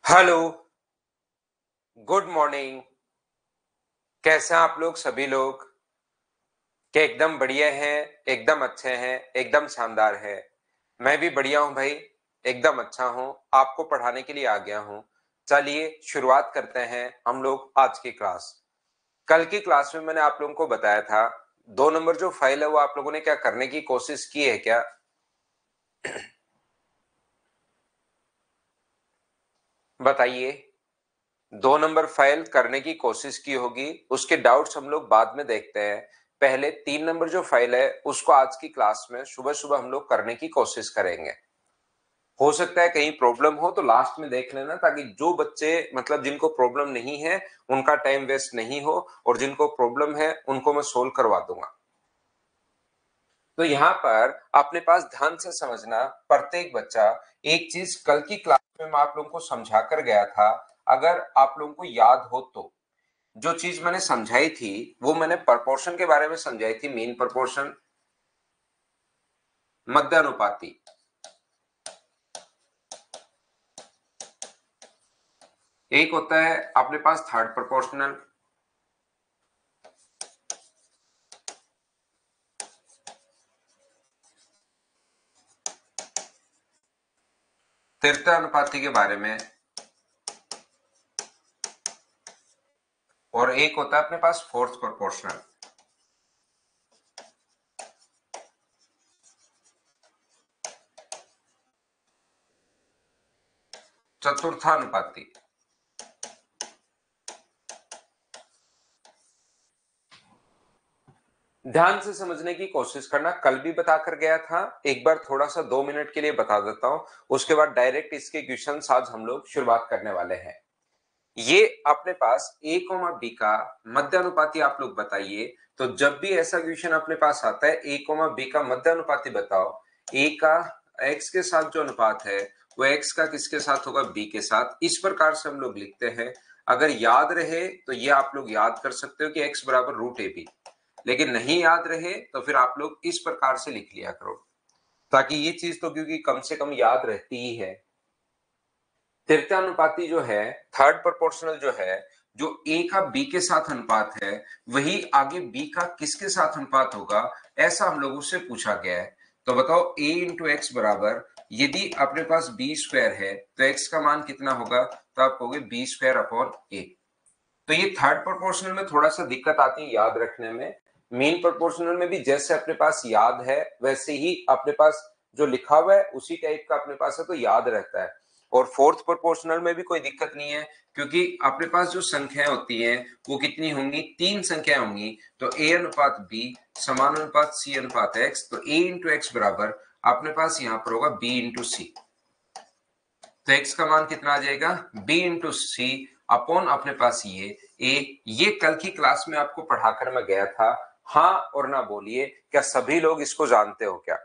Hello, good morning. कैसे हैं आप लोग सभी लोग? क्या एकदम बढ़िया हैं, एकदम अच्छे हैं, एकदम शानदार है। मैं भी बढ़िया हूं भाई, एकदम अच्छा हूं। आपको पढ़ाने के लिए आ गया हूं। चलिए शुरुआत करते हैं हम लोग आज की क्लास। कल की क्लास में मैंने आप लोगों को बताया था 2 नंबर जो फाइल है वो आप लोगों ने क्या करने की कोशिश की है क्या? बताइए। 2 नंबर फाइल करने की कोशिश की होगी, उसके डाउट्स हम लोग बाद में देखते हैं। पहले 3 नंबर जो फाइल है उसको आज की क्लास में सुबह सुबह हम लोग करने की कोशिश करेंगे। हो सकता है कहीं प्रॉब्लम हो तो लास्ट में देख लेना, ताकि जो बच्चे मतलब जिनको प्रॉब्लम नहीं है उनका टाइम वेस्ट नहीं हो, और जिनको प्रॉब्लम है उनको मैं सोल्व करवा दूंगा। तो यहाँ पर अपने पास ध्यान से समझना, प्रत्येक बच्चा एक चीज कल की क्लास में मैं आप लोगों को समझा कर गया था। अगर आप लोगों को याद हो तो जो चीज मैंने समझाई थी वो मैंने प्रपोर्शन के बारे में समझाई थी। मीन प्रपोर्शन, मध्यानुपाती। एक होता है अपने पास थर्ड प्रोपोर्शनल, तृतीय अनुपाती के बारे में, और एक होता है अपने पास फोर्थ प्रोपोर्शनल। चतुर्थानुपाती। ध्यान से समझने की कोशिश करना, कल भी बताकर गया था, एक बार थोड़ा सा 2 मिनट के लिए बता देता हूं, उसके बाद डायरेक्ट इसके क्वेश्चन आज हम लोग शुरुआत करने वाले हैं। ये अपने पास ए कोमा बी का मध्यानुपाती आप लोग बताइए। तो जब भी ऐसा क्वेश्चन अपने पास आता है ए कोमा बी का मध्यानुपाती बताओ, ए का एक्स के साथ जो अनुपात है वो एक्स का किसके साथ होगा? बी के साथ। इस प्रकार से हम लोग लिखते हैं। अगर याद रहे तो ये आप लोग याद कर सकते हो कि एक्स बराबर रूट ए बी। लेकिन नहीं याद रहे तो फिर आप लोग इस प्रकार से लिख लिया करो, ताकि ये चीज तो क्योंकि कम से कम याद रहती ही है। तृतीयानुपाती जो है, थर्ड प्रोपोर्शनल जो है, जो ए का बी के साथ अनुपात है वही आगे बी का किसके साथ अनुपात होगा, ऐसा हम लोगों से पूछा गया है। तो बताओ a इंटू एक्स बराबर, यदि अपने पास बी स्क्वायर है तो एक्स का मान कितना होगा? तो आप कहोगे बी स्क्वायर अपॉन ए। तो ये थर्ड प्रोपोर्शनल में थोड़ा सा दिक्कत आती है याद रखने में। मेन प्रोपोर्शनल में भी जैसे अपने पास याद है वैसे ही अपने पास जो लिखा हुआ है उसी टाइप का अपने पास है, तो याद रहता है। और फोर्थ प्रोपोर्शनल में भी कोई दिक्कत नहीं है, क्योंकि अपने पास जो संख्याएं होती है वो कितनी होंगी? 3 संख्याएं होंगी। तो a अनुपात b समान अनुपात c अनुपात x। तो a इंटू एक्स बराबर अपने पास यहाँ पर होगा b इंटू सी। तो x का मान कितना आ जाएगा? b इंटू सी अपॉन अपने पास ये कल की क्लास में आपको पढ़ाकर मैं गया था। हाँ और ना बोलिए, क्या सभी लोग इसको जानते हो क्या?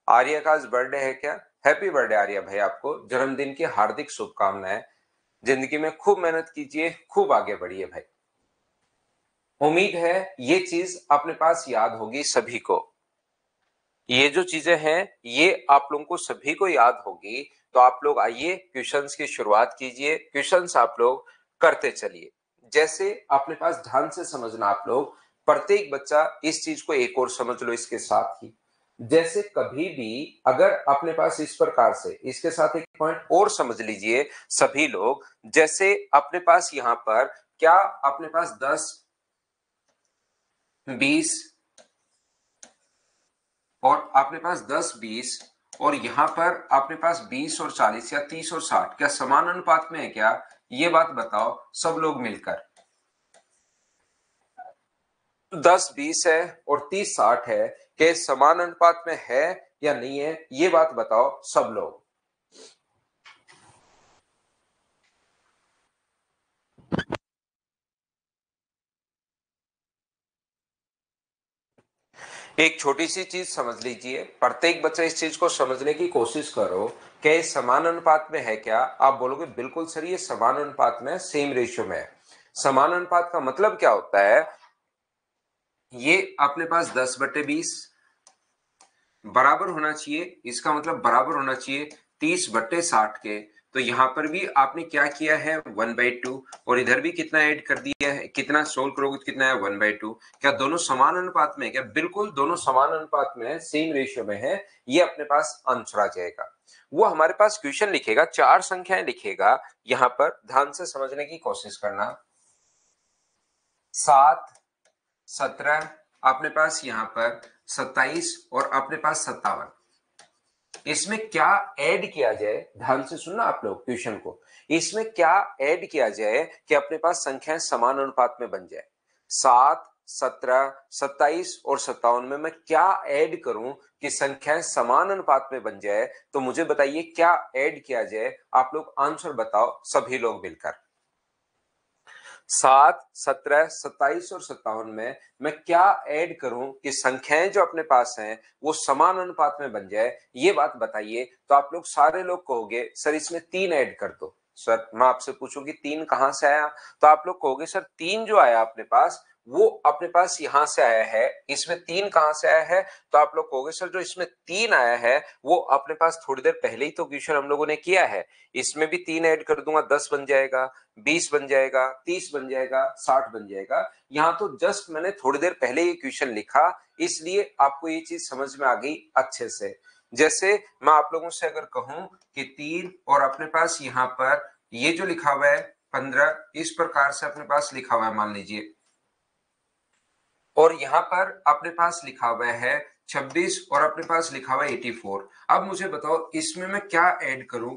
आर्या का आज बर्थडे है क्या? हैप्पी बर्थडे आर्या भाई, आपको जन्मदिन की हार्दिक शुभकामनाएं। जिंदगी में खूब मेहनत कीजिए, खूब आगे बढ़िए भाई। उम्मीद है ये चीज अपने पास याद होगी सभी को। ये जो चीजें हैं ये आप लोगों को सभी को याद होगी। तो आप लोग आइए क्वेश्चंस की शुरुआत कीजिए, क्वेश्चंस आप लोग करते चलिए। जैसे अपने पास ध्यान से समझना आप लोग, प्रत्येक बच्चा इस चीज को एक और समझ लो इसके साथ ही। जैसे कभी भी अगर अपने पास इस प्रकार से, इसके साथ एक पॉइंट और समझ लीजिए सभी लोग। जैसे अपने पास यहाँ पर क्या अपने पास 10, 20 और आपने पास 10, 20 और यहां पर आपने पास 20 और 40 या 30 और 60 क्या समान अनुपात में है क्या? ये बात बताओ सब लोग मिलकर। 10, 20 है और 30, 60 है, क्या समान अनुपात में है या नहीं है? ये बात बताओ सब लोग। एक छोटी सी चीज समझ लीजिए, प्रत्येक बच्चा इस चीज को समझने की कोशिश करो। क्या ये समान अनुपात में है क्या? आप बोलोगे बिल्कुल सर ये समान अनुपात में, सेम रेशियो में है। समान अनुपात का मतलब क्या होता है? ये अपने पास 10/20 बराबर होना चाहिए, इसका मतलब बराबर होना चाहिए 30/60 के। तो यहाँ पर भी आपने क्या किया है 1/2 और इधर भी कितना ऐड कर दिया है, कितना सोल्व करोगे तो कितना है 1/2। क्या दोनों समान अनुपात में है क्या? बिल्कुल दोनों समान अनुपात में है, सेम रेशियो में है, ये अपने पास आंसर आ जाएगा। वो हमारे पास क्वेश्चन लिखेगा, 4 संख्याएं लिखेगा, यहां पर ध्यान से समझने की कोशिश करना। 7, 17, अपने पास यहां पर 27 और अपने पास 57। इसमें क्या ऐड किया जाए, ध्यान से सुनना आप लोग क्वेश्चन को। इसमें क्या ऐड किया जाए कि अपने पास संख्याएं समान अनुपात में बन जाए? 7, 17, 27 और 57 में मैं क्या ऐड करूं कि संख्याएं समान अनुपात में बन जाए? तो मुझे बताइए क्या ऐड किया जाए, आप लोग आंसर बताओ सभी लोग मिलकर। 7, 17, 27 और 57 में मैं क्या ऐड करूं कि संख्याएं जो अपने पास हैं वो समान अनुपात में बन जाए, ये बात बताइए। तो आप लोग सारे लोग कहोगे सर इसमें 3 ऐड कर दो। सर मैं आपसे पूछूंगी 3 कहां से आया, तो आप लोग कहोगे सर 3 जो आया अपने पास वो अपने पास यहां से आया है। इसमें 3 कहां से आया है, तो आप लोग कहोगे सर जो इसमें 3 आया है वो अपने पास थोड़ी देर पहले ही तो क्वेश्चन हम लोगों ने किया है। इसमें भी 3 ऐड कर दूंगा, 10 बन जाएगा, 20 बन जाएगा, 30 बन जाएगा, 60 बन जाएगा। यहां तो जस्ट मैंने थोड़ी देर पहले ये क्वेश्चन लिखा, इसलिए आपको ये चीज समझ में आ गई अच्छे से। जैसे मैं आप लोगों से अगर कहूं कि 3 और अपने पास यहां पर ये जो लिखा हुआ है 15, इस प्रकार से अपने पास लिखा हुआ है मान लीजिए, और यहां पर अपने पास लिखा हुआ है 26 और अपने पास लिखा हुआ है 84। अब मुझे बताओ इसमें मैं क्या ऐड करूं,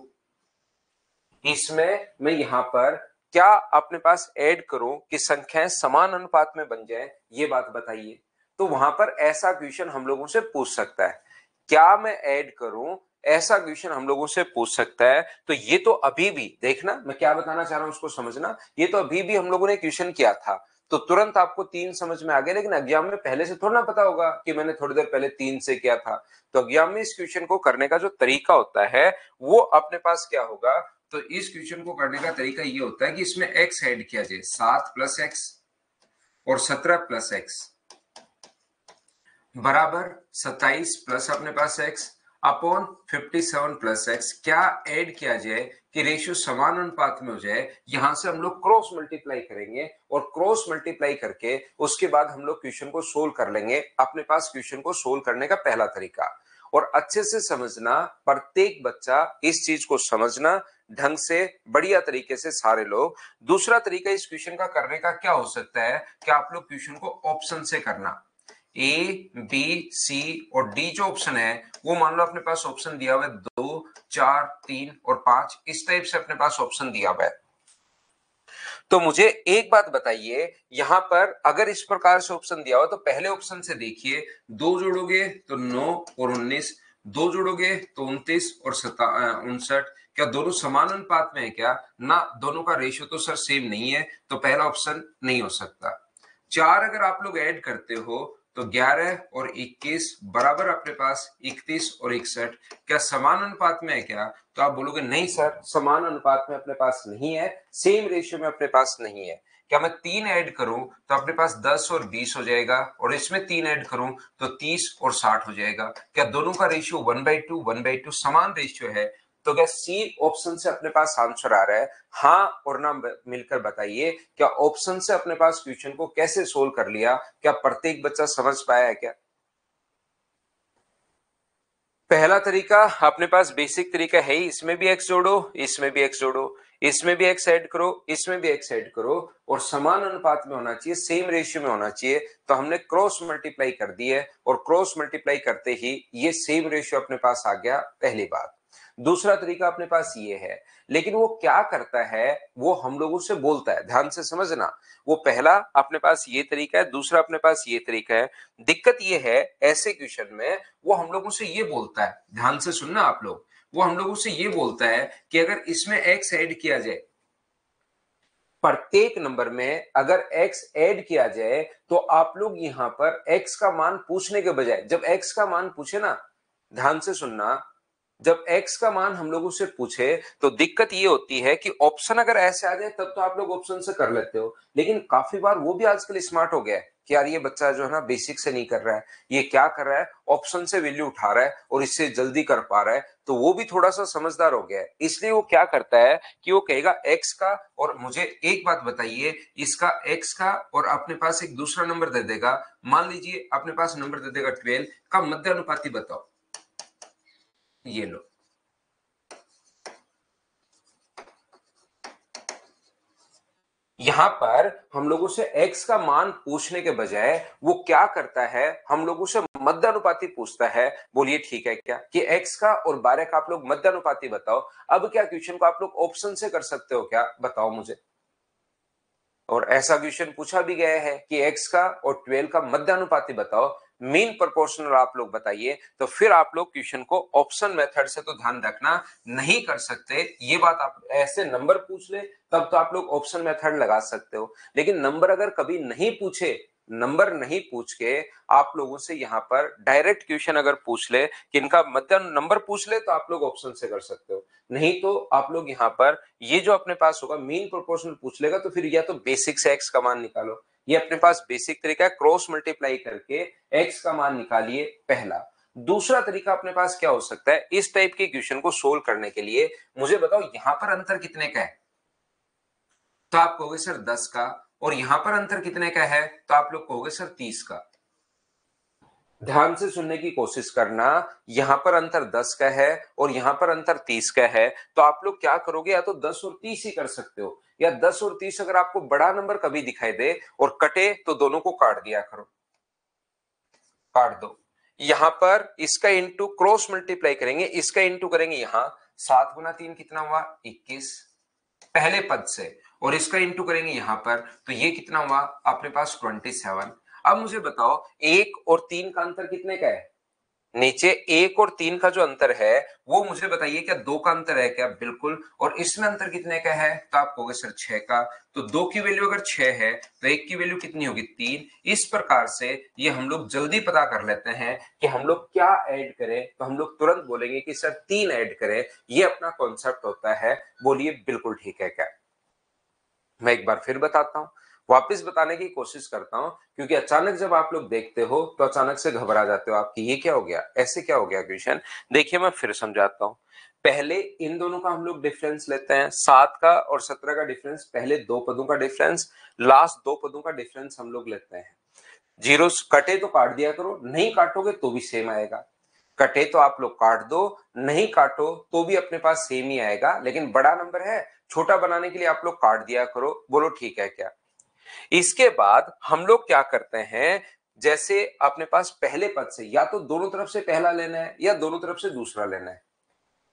इसमें मैं यहां पर क्या अपने पास ऐड करूं कि संख्याएं समान अनुपात में बन जाए, ये बात बताइए। तो वहां पर ऐसा क्वेश्चन हम लोगों से पूछ सकता है, क्या मैं ऐड करूं, ऐसा क्वेश्चन हम लोगों से पूछ सकता है। तो ये तो अभी भी देखना मैं क्या बताना चाह रहा हूं उसको समझना, ये तो अभी भी हम लोगों ने क्वेश्चन किया था तो तुरंत आपको 3 समझ में आ गया, लेकिन एग्जाम में पहले से थोड़ा ना पता होगा कि मैंने थोड़ी देर पहले 3 से किया था। तो एग्जाम में इस क्वेश्चन को करने का जो तरीका होता है वो अपने पास क्या होगा, तो इस क्वेश्चन को करने का तरीका ये होता है कि इसमें x ऐड किया जाए, 7 + x और 17 + x बराबर 27 प्लस अपने पास x अपॉन 57 + x। क्या ऐड किया जाए कि रेशियो समान अनुपात में हो जाए। यहां से हम लोग क्रॉस मल्टीप्लाई करेंगे और क्रॉस मल्टीप्लाई करके उसके बाद हम लोग क्वेश्चन को सोल्व कर लेंगे। अपने पास क्वेश्चन को सोल्व करने का पहला तरीका, और अच्छे से समझना, प्रत्येक बच्चा इस चीज को समझना ढंग से बढ़िया तरीके से सारे लोग। दूसरा तरीका इस क्वेश्चन का करने का क्या हो सकता है कि आप लोग क्वेश्चन को ऑप्शन से करना। ए, बी, सी और डी जो ऑप्शन है वो मान लो अपने पास ऑप्शन दिया हुआ है 2, 4, 3 और 5, इस टाइप से अपने पास ऑप्शन दिया हुआ है। तो मुझे एक बात बताइए, यहां पर अगर इस प्रकार से ऑप्शन दिया हो तो पहले ऑप्शन से देखिए, 2 जोड़ोगे तो 9 और 19, 2 जोड़ोगे तो 29 और 59। क्या दोनों समान अनुपात में है क्या? ना, दोनों का रेशियो तो सर सेम नहीं है, तो पहला ऑप्शन नहीं हो सकता। 4 अगर आप लोग ऐड करते हो तो 11 और 21 बराबर अपने पास 31 और 61। क्या समान अनुपात में है क्या? तो आप बोलोगे नहीं सर समान अनुपात में अपने पास नहीं है, सेम रेशियो में अपने पास नहीं है। क्या मैं 3 ऐड करूं तो अपने पास 10 और 20 हो जाएगा, और इसमें 3 ऐड करूं तो 30 और 60 हो जाएगा। क्या दोनों का रेशियो 1/2 1/2 समान रेशियो है? तो क्या सी ऑप्शन से अपने पास आंसर आ रहा है? हाँ और ना मिलकर बताइए, क्या ऑप्शन से अपने पास क्वेश्चन को कैसे सोल्व कर लिया? क्या प्रत्येक बच्चा समझ पाया है क्या? पहला तरीका अपने पास बेसिक तरीका है ही, इसमें भी x जोड़ो, इसमें भी x जोड़ो, इसमें भी x ऐड करो, इसमें भी x ऐड करो, और समान अनुपात में होना चाहिए, सेम रेशियो में होना चाहिए। तो हमने क्रॉस मल्टीप्लाई कर दी है, और क्रॉस मल्टीप्लाई करते ही ये सेम रेशियो अपने पास आ गया, पहली बात। दूसरा तरीका अपने पास ये है, लेकिन वो क्या करता है, वो हम लोगों से बोलता है, ध्यान से समझना। वो पहला अपने पास ये तरीका है, दूसरा अपने पास ये तरीका है। दिक्कत ये है ऐसे क्वेश्चन में वो हम लोगों से ये बोलता है, ध्यान से सुनना आप लोग, वो हम लोगों से ये बोलता है कि अगर इसमें x ऐड किया जाए, प्रत्येक नंबर में अगर x ऐड किया जाए, तो आप लोग यहां पर x का मान पूछने के बजाय, जब x का मान पूछे ना, ध्यान से सुनना, जब x का मान हम लोगों से पूछे तो दिक्कत ये होती है कि ऑप्शन अगर ऐसे आ जाए तब तो आप लोग ऑप्शन से कर लेते हो, लेकिन काफी बार वो भी आजकल स्मार्ट हो गया है। कि यार ये बच्चा जो है ना बेसिक से नहीं कर रहा है, ये क्या कर रहा है, ऑप्शन से वैल्यू उठा रहा है और इससे जल्दी कर पा रहा है, तो वो भी थोड़ा सा समझदार हो गया है। इसलिए वो क्या करता है कि वो कहेगा x का, और मुझे एक बात बताइए, इसका x का और अपने पास एक दूसरा नंबर दे देगा, मान लीजिए अपने पास नंबर दे देगा 12 का मध्यानुपाती बताओ। ये लो, यहां पर हम लोगों से x का मान पूछने के बजाय वो क्या करता है, हम लोगों से मध्यानुपाती पूछता है। बोलिए ठीक है क्या कि x का और 12 का आप लोग मध्यानुपाती बताओ। अब क्या क्वेश्चन को आप लोग ऑप्शन से कर सकते हो क्या, बताओ मुझे। और ऐसा क्वेश्चन पूछा भी गया है कि x का और 12 का मध्यानुपाती बताओ, मीन प्रोपोर्शनल आप लोग बताइए। तो फिर आप लोग क्वेश्चन को ऑप्शन मेथड से तो ध्यान रखना नहीं कर सकते, ये बात आप ऐसे नंबर पूछ ले तब तो आप लोग ऑप्शन मेथड लगा सकते हो। लेकिन नंबर अगर कभी नहीं पूछे, नंबर नहीं पूछ के आप लोगों से यहाँ पर डायरेक्ट क्वेश्चन अगर पूछ ले कि इनका मध्य नंबर पूछ ले, तो आप लोग ऑप्शन से कर सकते हो। नहीं तो आप लोग यहाँ पर ये जो अपने पास होगा मीन प्रोपोर्शनल पूछ लेगा, तो फिर या तो बेसिक से एक्स का मान निकालो, ये अपने पास बेसिक तरीका है, क्रॉस मल्टीप्लाई करके एक्स का मान निकालिए पहला। दूसरा तरीका अपने पास क्या हो सकता है, इस टाइप के क्वेश्चन को सोल्व करने के लिए मुझे बताओ यहां पर अंतर कितने का है, तो आप कहोगे सर 10 का, और यहां पर अंतर कितने का है, तो आप लोग कहोगे सर 30 का। ध्यान से सुनने की कोशिश करना, यहां पर अंतर 10 का है और यहां पर अंतर 30 का है, तो आप लोग क्या करोगे, या तो 10 और 30 ही कर सकते हो, या 10 और 30 अगर आपको बड़ा नंबर कभी दिखाई दे और कटे तो दोनों को काट दिया करो, काट दो। यहां पर इसका इंटू क्रॉस मल्टीप्लाई करेंगे, इसका इंटू करेंगे, यहां 7 गुना 3 कितना हुआ 21 पहले पद से, और इसका इंटू करेंगे यहां पर, तो ये कितना हुआ अपने पास 27। अब मुझे बताओ 1 और 3 का अंतर कितने का है, नीचे 1 और 3 का जो अंतर है वो मुझे बताइए क्या 2 का अंतर है क्या, बिल्कुल। और इसमें अंतर कितने का है, तो आप कहोगे सर 6 का। तो 2 की वैल्यू अगर 6 है तो 1 की वैल्यू कितनी होगी 3। इस प्रकार से ये हम लोग जल्दी पता कर लेते हैं कि हम लोग क्या ऐड करें, तो हम लोग तुरंत बोलेंगे कि सर 3 ऐड करें, ये अपना कॉन्सेप्ट होता है। बोलिए बिल्कुल ठीक है क्या। मैं एक बार फिर बताता हूं, वापस बताने की कोशिश करता हूं, क्योंकि अचानक जब आप लोग देखते हो तो अचानक से घबरा जाते हो आपकी, ये क्या हो गया, ऐसे क्या हो गया क्वेश्चन। देखिए मैं फिर समझाता हूं। पहले इन दोनों का हम लोग डिफरेंस लेते हैं, 7 का और 17 का डिफरेंस, पहले दो पदों का डिफरेंस, लास्ट दो पदों का डिफरेंस हम लोग लेते हैं। जीरो कटे तो काट दिया करो, नहीं काटोगे तो भी सेम आएगा। कटे तो आप लोग काट दो, नहीं काटो तो भी अपने पास सेम ही आएगा, लेकिन बड़ा नंबर है, छोटा बनाने के लिए आप लोग काट दिया करो। बोलो ठीक है क्या। इसके बाद हम लोग क्या करते हैं, जैसे अपने पास पहले पद से या तो दोनों तरफ से पहला लेना है या दोनों तरफ से दूसरा लेना है।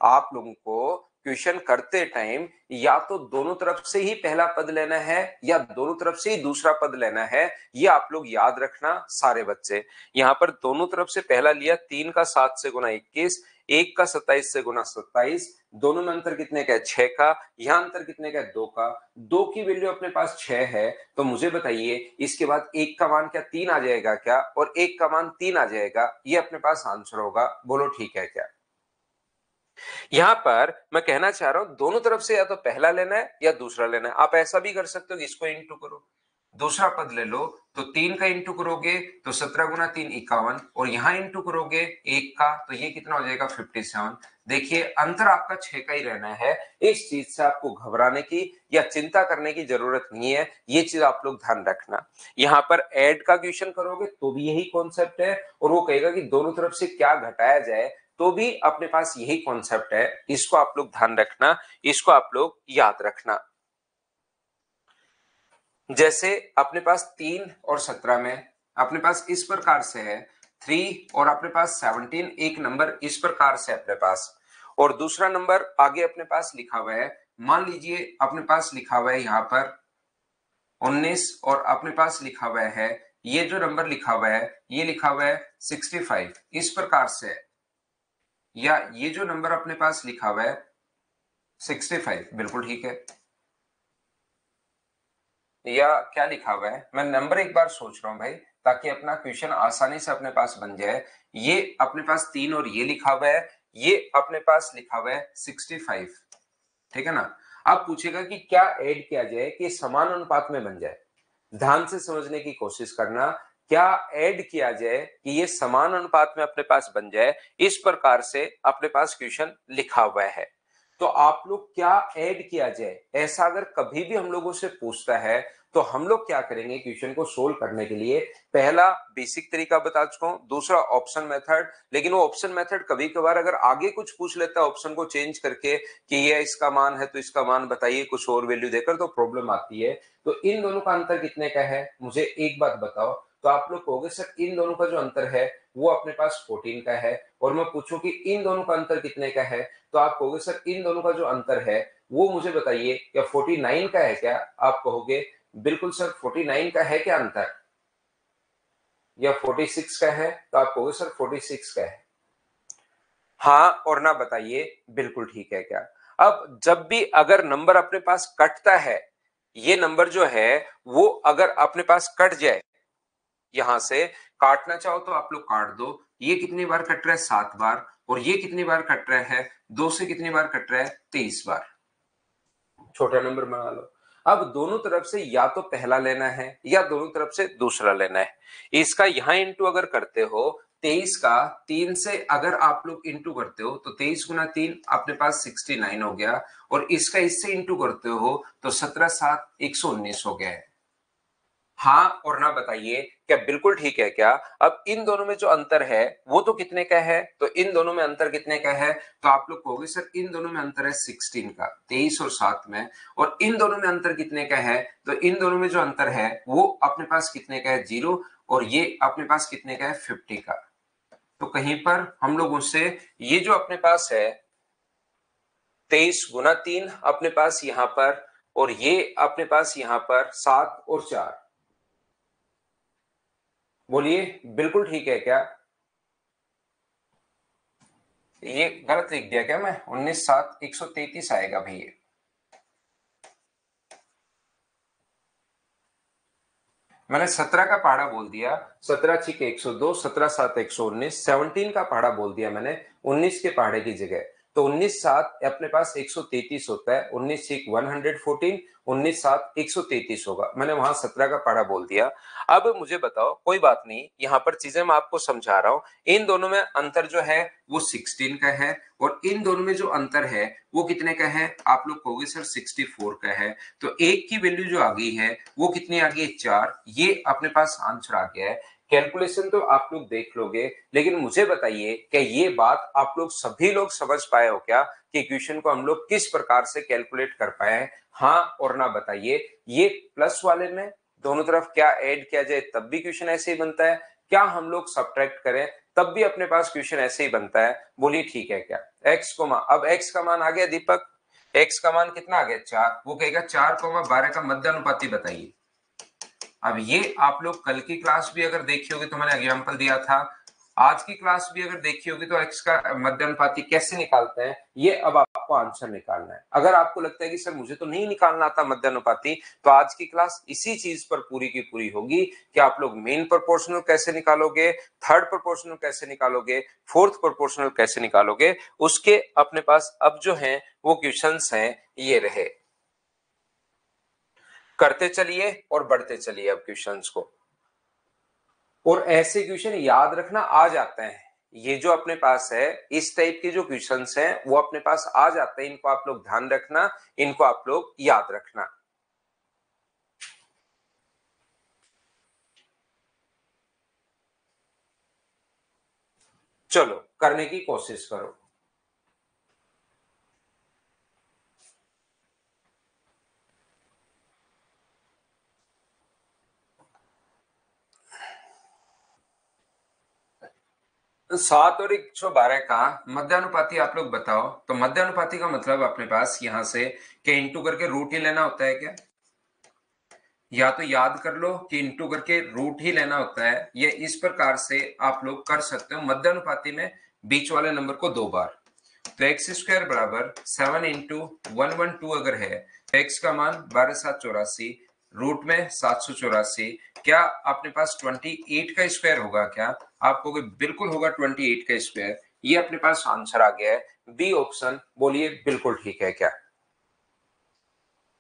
आप लोगों को क्वेश्चन करते टाइम या तो दोनों तरफ से ही पहला पद लेना है या दोनों तरफ से ही दूसरा पद लेना है, ये आप लोग याद रखना सारे बच्चे। यहां पर दोनों तरफ से पहला लिया, 3 का 7 से गुना 21, 1 का 27 से गुना 27, दोनों में अंतर कितने का है 6 का, यहां अंतर कितने का है 2 का। 2 की वैल्यू अपने पास 6 है, तो मुझे बताइए इसके बाद 1 का मान क्या 3 आ जाएगा क्या, और 1 का मान 3 आ जाएगा, ये अपने पास आंसर होगा। बोलो ठीक है क्या। यहां पर मैं कहना चाह रहा हूं दोनों तरफ से या तो पहला लेना है या दूसरा लेना है। आप ऐसा भी कर सकते हो कि इसको इंटू करो, दूसरा पद ले लो, तो 3 का इंटू करोगे तो 17 गुना 3 51, और यहां इंटू करोगे 1 का तो ये कितना हो जाएगा 57। देखिए अंतर आपका 6 का ही रहना है, इस चीज से आपको घबराने की या चिंता करने की जरूरत नहीं है, ये चीज आप लोग ध्यान रखना। यहां पर ऐड का क्वेश्चन करोगे तो भी यही कॉन्सेप्ट है, और वो कहेगा कि दोनों तरफ से क्या घटाया जाए, तो भी अपने पास यही कॉन्सेप्ट है। इसको आप लोग ध्यान रखना, इसको आप लोग याद रखना। जैसे अपने पास 3 और 17 में अपने पास इस प्रकार से है, 3 और अपने पास 17, एक नंबर इस प्रकार से अपने पास, और दूसरा नंबर आगे अपने पास लिखा हुआ है, मान लीजिए अपने पास लिखा हुआ है यहां पर 19, और अपने पास लिखा हुआ है, ये जो नंबर लिखा हुआ है ये लिखा हुआ है 65, इस प्रकार से, या ये जो नंबर अपने पास लिखा हुआ है 65, बिल्कुल ठीक है। या क्या लिखा हुआ है, मैं नंबर एक बार सोच रहा हूं भाई, ताकि अपना क्वेश्चन आसानी से अपने पास बन जाए। ये अपने पास 3 और ये लिखा हुआ है, ये अपने पास लिखा हुआ है 65, ठीक है ना। अब पूछेगा कि क्या ऐड किया जाए कि समान अनुपात में बन जाए। ध्यान से समझने की कोशिश करना, क्या ऐड किया जाए कि ये समान अनुपात में अपने पास बन जाए, इस प्रकार से अपने पास क्वेश्चन लिखा हुआ है। तो आप लोग क्या ऐड किया जाए, ऐसा अगर कभी भी हम लोगों से पूछता है तो हम लोग क्या करेंगे क्वेश्चन को सोल्व करने के लिए, पहला बेसिक तरीका बता चुका हूं, दूसरा ऑप्शन मेथड। लेकिन वो ऑप्शन मेथड कभी कभार अगर आगे कुछ पूछ लेता है ऑप्शन को चेंज करके कि ये इसका मान है तो इसका मान बताइए कुछ और वैल्यू देकर, तो प्रॉब्लम आती है। तो इन दोनों का अंतर कितने का है मुझे एक बात बताओ। तो आप लोग कहोगे सर इन दोनों का जो अंतर है वो अपने पास 14 का है, और मैं पूछूं कि इन दोनों का अंतर कितने का है, तो आप कहोगे सर इन दोनों का जो अंतर है वो मुझे बताइए क्या 49 का है क्या। आप कहोगे बिल्कुल सर 49 का है क्या अंतर, या 46 का है, तो आप कहोगे सर 46 का है। हाँ और ना बताइए बिल्कुल ठीक है क्या। अब जब भी अगर नंबर अपने पास कटता है, ये नंबर जो है वो अगर अपने पास कट जाए, यहां से काटना चाहो तो आप लोग काट दो। ये कितनी बार कट रहा है 7 बार, और ये कितनी बार कट रहा है 2 से कितनी बार कट रहा है 23 बार। छोटा नंबर बना लो। अब दोनों तरफ से या तो पहला लेना है या दोनों तरफ से दूसरा लेना है। इसका यहां इंटू अगर करते हो 23 का 3 से अगर आप लोग इंटू करते हो तो 23 गुना 3 अपने पास 69 हो गया, और इसका इससे इंटू करते हो तो 17 7 119 हो गया है। हाँ और ना बताइए क्या बिल्कुल ठीक है क्या। अब इन दोनों में जो अंतर है वो तो कितने का है, तो इन दोनों में अंतर कितने का है, तो आप लोग कहोगे सर इन दोनों में अंतर है 16 का, 23 और 7 में। और इन दोनों में अंतर कितने का है, तो इन दोनों में जो अंतर है वो अपने पास कितने का है 0, और ये अपने पास कितने का है 50 का। तो कहीं पर हम लोग उससे ये जो अपने पास है 23 गुना 3 अपने पास यहां पर, और ये अपने पास यहां पर 7 और 4, बोलिए बिल्कुल ठीक है क्या। ये गलत लिख दिया क्या मैं, 19 7 133 आएगा भैया। मैंने 17 का पहाड़ा बोल दिया, 17 छिक 102, 17 7 119, 17 का पहाड़ा बोल दिया मैंने 19 के पहाड़े की जगह। तो 19 7 अपने पास 133 होता है, 19 छिक 114, 19 7 133 होगा। मैंने वहां 17 का पहाड़ा बोल दिया। अब मुझे बताओ, कोई बात नहीं, यहाँ पर चीजें मैं आपको समझा रहा हूँ। इन दोनों में अंतर जो है वो 16 का है, और इन दोनों में जो अंतर है वो कितने का है, आप लोग कहोगे सर 64 का है। तो एक की वैल्यू जो आ गई है वो कितनी आ गई है 4, ये अपने पास आंसर आ गया है। कैलकुलेशन तो आप लोग देख लोगे, लेकिन मुझे बताइए क्या ये बात आप लोग सभी लोग समझ पाए हो क्या कि क्वेश्चन को हम लोग किस प्रकार से कैलकुलेट कर पाए हैं। हाँ और ना बताइए। ये प्लस वाले में दोनों तरफ क्या ऐड किया जाए तब भी क्वेश्चन ऐसे ही बनता है, क्या हम लोग सब्ट्रैक्ट करें तब भी अपने पास क्वेश्चन ऐसे ही बनता है, बोलिए ठीक है क्या। एक्स को मान, अब एक्स का मान आ गया दीपक, एक्स का मान कितना आ गया 4, वो कहेगा 4,12 का मध्यानुपाती बताइए। अब ये आप लोग कल की क्लास भी अगर देखी होगी तो मैंने एग्जांपल दिया था, आज की क्लास भी अगर देखी होगी तो एक्स का मध्यानुपाती कैसे निकालते हैं ये अब आपको आंसर निकालना है। अगर आपको लगता है कि सर मुझे तो नहीं निकालना आता मध्यानुपाती, तो आज की क्लास इसी चीज पर पूरी की पूरी होगी कि आप लोग मेन प्रोपोर्शनल कैसे निकालोगे, थर्ड प्रोपोर्शनल कैसे निकालोगे, फोर्थ प्रोपोर्शनल कैसे निकालोगे, उसके अपने पास अब जो है वो क्वेश्चंस हैं ये रहे। करते चलिए और बढ़ते चलिए अब क्वेश्चंस को, और ऐसे क्वेश्चन याद रखना आ जाते हैं। ये जो अपने पास है इस टाइप के जो क्वेश्चंस हैं वो अपने पास आ जाते हैं, इनको आप लोग ध्यान रखना, इनको आप लोग याद रखना। चलो करने की कोशिश करो। तो 7 और 112 का मध्यानुपाती आप लोग बताओ। तो मध्यानुपाती का मतलब अपने पास यहां से के इंटू करके रूट ही लेना होता है क्या, या तो याद कर लो कि इंटू करके रूट ही लेना होता है, ये इस प्रकार से आप लोग कर सकते हो। मध्यानुपाती में बीच वाले नंबर को 2 बार, तो एक्स स्क्वायर बराबर 7 इंटू 112 अगर है, एक्स का मान 12,784, रूट में 784, क्या अपने पास 28 का स्क्वायर होगा क्या, आपको बिल्कुल होगा 28 का स्क्वायर। ये अपने पास आंसर आ गया है बी ऑप्शन, बोलिए बिल्कुल ठीक है क्या।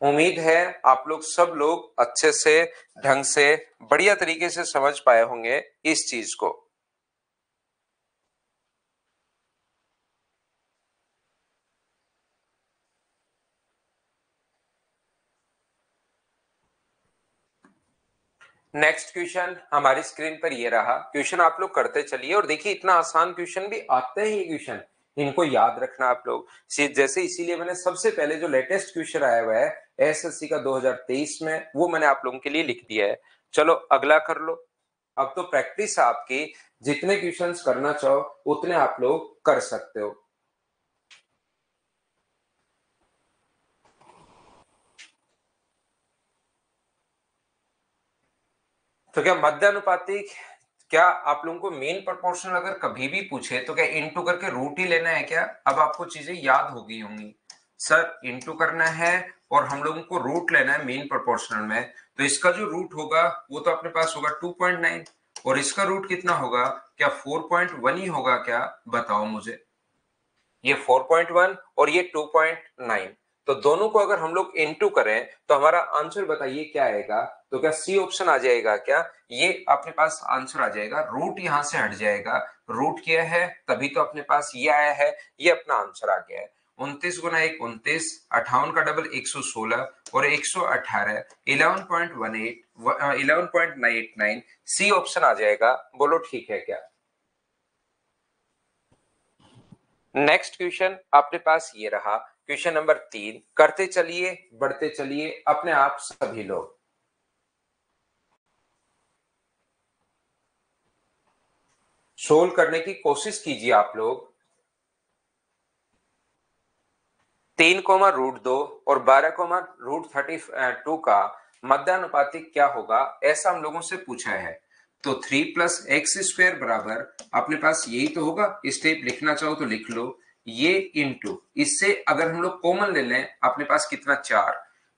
उम्मीद है आप लोग सब लोग अच्छे से, ढंग से, बढ़िया तरीके से समझ पाए होंगे इस चीज को। नेक्स्ट क्वेश्चन हमारी स्क्रीन पर ये रहा। क्वेश्चन आप लोग करते चलिए और देखिए इतना आसान क्वेश्चन भी आते हैं ये क्वेश्चन, इनको याद रखना आप लोग। जैसे इसीलिए मैंने सबसे पहले जो लेटेस्ट क्वेश्चन आया हुआ है एसएससी का 2023 में, वो मैंने आप लोगों के लिए लिख दिया है। चलो अगला कर लो। अब तो प्रैक्टिस आपकी, जितने क्वेश्चंस करना चाहो उतने आप लोग कर सकते हो। तो क्या मध्यानुपातिक, क्या आप लोगों को मेन प्रोपोर्शनल अगर कभी भी पूछे तो क्या इनटू करके रूट ही लेना है क्या? अब आपको चीजें याद हो गई होंगी। सर इनटू करना है और हम लोगों को रूट लेना है मेन प्रोपोर्शनल में, तो इसका जो रूट होगा वो तो अपने पास होगा 2.9 और इसका रूट कितना होगा? क्या 4.1 ही होगा क्या? बताओ मुझे। ये 4.1 और ये 2.9, तो दोनों को अगर हम लोग इनटू करें तो हमारा आंसर बताइए क्या आएगा? तो क्या सी ऑप्शन आ जाएगा क्या? ये अपने पास आंसर आ जाएगा, रूट यहां से हट जाएगा, रूट किया है तभी तो अपने पास ये आया है, ये अपना आंसर आ गया है। 29 गुना 1 29, 58 का डबल 116 और 118 11.18 11.99, सी ऑप्शन आ जाएगा। बोलो ठीक है क्या? नेक्स्ट क्वेश्चन अपने पास ये रहा, क्वेश्चन नंबर 3। करते चलिए, बढ़ते चलिए अपने आप सभी लोग। सोल्व करने की कोशिश कीजिए आप लोग। 3, (रूट 2) और 12, (रूट 32) का मध्यानुपातिक क्या होगा, ऐसा हम लोगों से पूछा है। तो 3 + x² बराबर अपने पास यही तो होगा। स्टेप लिखना चाहो तो लिख लो, ये इंटू इससे अगर हम लोग कॉमन ले लें अपने पास कितना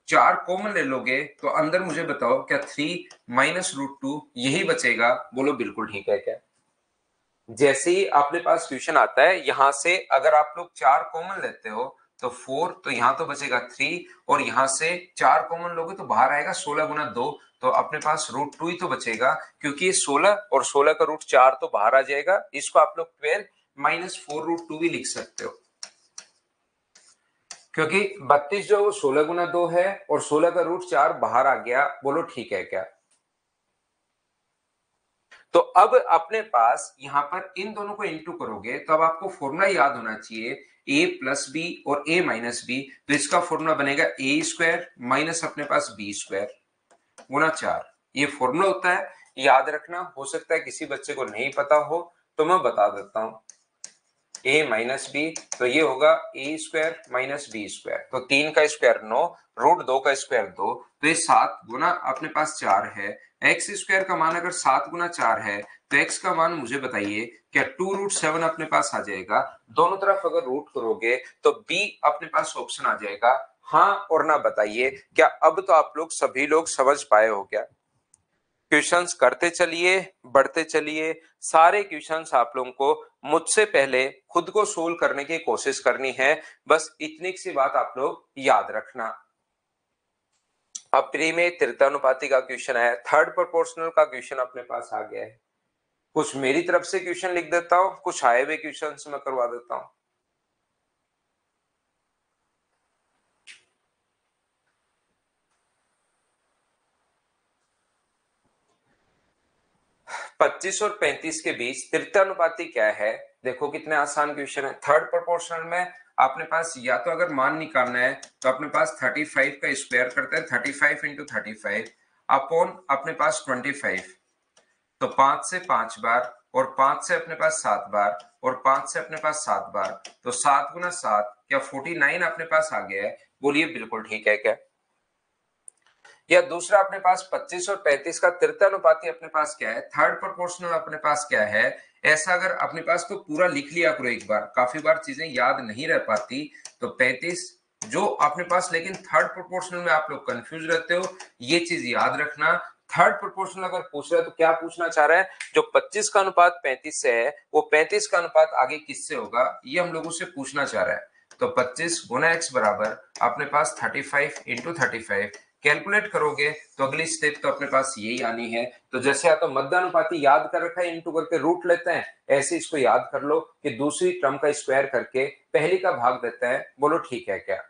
4 कॉमन ले लोगे तो अंदर मुझे बताओ क्या 3 - (√2) यही बचेगा? बोलो बिल्कुल ठीक है क्या? जैसे ही अपने पास क्वेश्चन आता है यहां से अगर आप लोग 4 कॉमन लेते हो तो 4, तो यहां तो बचेगा 3 और यहां से 4 कॉमन लोगे तो बाहर आएगा 16 गुना 2, तो अपने पास √2 ही तो बचेगा, क्योंकि ये 16 और 16 का रूट 4 तो बाहर आ जाएगा। इसको आप लोग 12 - (4√2) भी लिख सकते हो, क्योंकि 32 जो 16 गुना 2 है और 16 का रूट 4 बाहर आ गया। बोलो ठीक है क्या? तो अब अपने पास यहां पर इन दोनों को इंटू करोगे तो अब आपको फॉर्मूला याद होना चाहिए, a + b और a - b, तो इसका फॉर्मूला बनेगा a² माइनस अपने पास b² गुना 4। ये फॉर्मूला होता है, याद रखना। हो सकता है किसी बच्चे को नहीं पता हो तो मैं बता देता हूं। a - b, तो ये होगा a² - b², तो 3 का स्क्वायर 9, √2 का स्क्वायर 2, तो ये 7 गुना अपने पास 4 है। x² का मान अगर 7 गुना 4 है तो x का मान मुझे बताइए क्या 2√7 अपने पास आ जाएगा? दोनों तरफ अगर रूट करोगे तो b अपने पास ऑप्शन आ जाएगा। हाँ और ना बताइए क्या? अब तो आप लोग सभी लोग समझ पाए हो क्या? क्वेश्चंस करते चलिए, बढ़ते चलिए। सारे क्वेश्चंस आप लोगों को मुझसे पहले खुद को सोल्व करने की कोशिश करनी है, बस इतनी सी बात आप लोग याद रखना। अब प्री में तृतीयानुपाती का क्वेश्चन है, थर्ड प्रोपोर्शनल का क्वेश्चन अपने पास आ गया है। कुछ मेरी तरफ से क्वेश्चन लिख देता हूं, कुछ आए हुए क्वेश्चन मैं करवा देता हूं। 25 और 35 के बीच तृतीयानुपाती क्या है? देखो कितने आसान क्वेश्चन है। थर्ड प्रोपोर्शनल में अपने पास या तो अगर मान निकालना है तो अपने पास 35 का स्क्वायर करते हैं, 35 × 35 अपॉन अपने पास 25, तो 5 से 5 बार और 5 से अपने पास 7 बार और 5 से अपने पास 7 बार, तो 7 गुना 7 क्या 49 अपने पास आ गया है? बोलिए बिल्कुल ठीक है क्या? या दूसरा अपने पास 25 और 35 का तृतीयानुपाती अपने पास क्या है? थर्ड प्रोपोर्शनल अपने पास क्या है? ऐसा अगर अपने पास तो पूरा लिख लिया करो एक बार, काफी बार चीजें याद नहीं रह पाती। तो 35 जो अपने पास, लेकिन थर्ड प्रोपोर्शनल में आप लोग कंफ्यूज रहते हो, ये चीज याद रखना। थर्ड प्रोपोर्शनल अगर पूछ रहा है तो क्या पूछना चाह रहा है? जो 25 का अनुपात 35 से है वो 35 का अनुपात आगे किससे होगा, ये हम लोगों से पूछना चाह रहा है। तो 25 गुना x बराबर अपने पास 35 इंटू 35। कैलकुलेट करोगे तो अगली स्टेप तो अपने पास यही आनी है। तो जैसे या तो मध्यानुपाती याद कर रखा है, इंटू करके रूट लेते हैं, ऐसे इसको याद कर लो कि दूसरी टर्म का स्क्वायर करके पहली का भाग देते हैं। बोलो ठीक है क्या?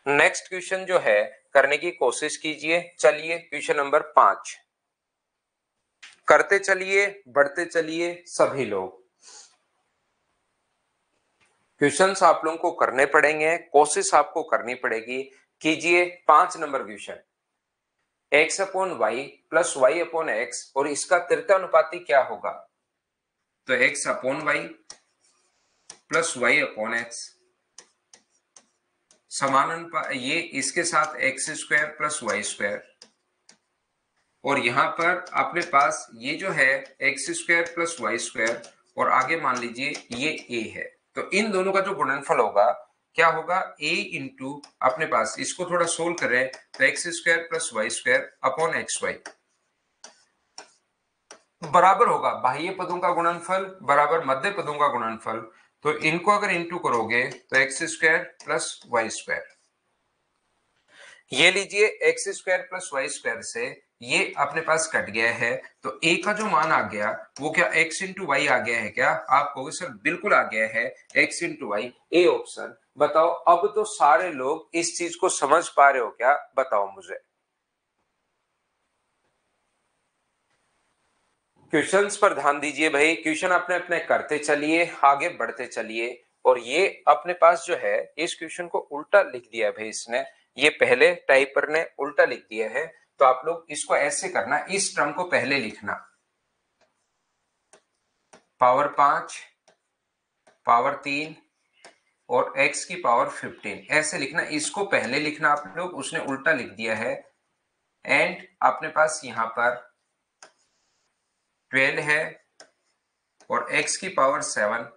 नेक्स्ट क्वेश्चन जो है करने की कोशिश कीजिए। चलिए क्वेश्चन नंबर 5 करते चलिए, बढ़ते चलिए सभी लोग। क्वेश्चंस आप लोगों को करने पड़ेंगे, कोशिश आपको करनी पड़ेगी। कीजिए 5 number question. x upon y plus y upon x और इसका तृतीयानुपाती क्या होगा? तो x upon y plus y upon x समानानुपात, ये इसके साथ x square plus y square, और यहां पर अपने पास ये जो है x square plus y square, और आगे मान लीजिए ये a है। तो इन दोनों का जो गुणनफल होगा क्या होगा? a इंटू अपने पास, इसको थोड़ा सोल्व करें तो x square plus y square upon x y बराबर होगा बाह्य पदों का गुणनफल बराबर मध्य पदों का गुणनफल। तो इनको अगर इंटू करोगे तो x square plus y square, ये लीजिए x square plus y square से ये अपने पास कट गया है। तो a का जो मान आ गया वो क्या x इंटू वाई आ गया है क्या? आप कहोगे सर बिल्कुल आ गया है x into y, A option. बताओ अब तो सारे लोग इस चीज को समझ पा रहे हो क्या? बताओ मुझे। क्वेश्चंस पर ध्यान दीजिए भाई, क्वेश्चन अपने अपने करते चलिए, आगे बढ़ते चलिए। और ये अपने पास जो है इस क्वेश्चन को उल्टा लिख दिया है भाई इसने, ये पहले टाइपर ने उल्टा लिख दिया है। तो आप लोग इसको ऐसे करना, इस टर्म को पहले लिखना, पावर 5 पावर 3 और x की पावर 15 ऐसे लिखना, इसको पहले लिखना आप लोग, उसने उल्टा लिख दिया है। एंड अपने पास यहां पर 12 है और x की पावर 7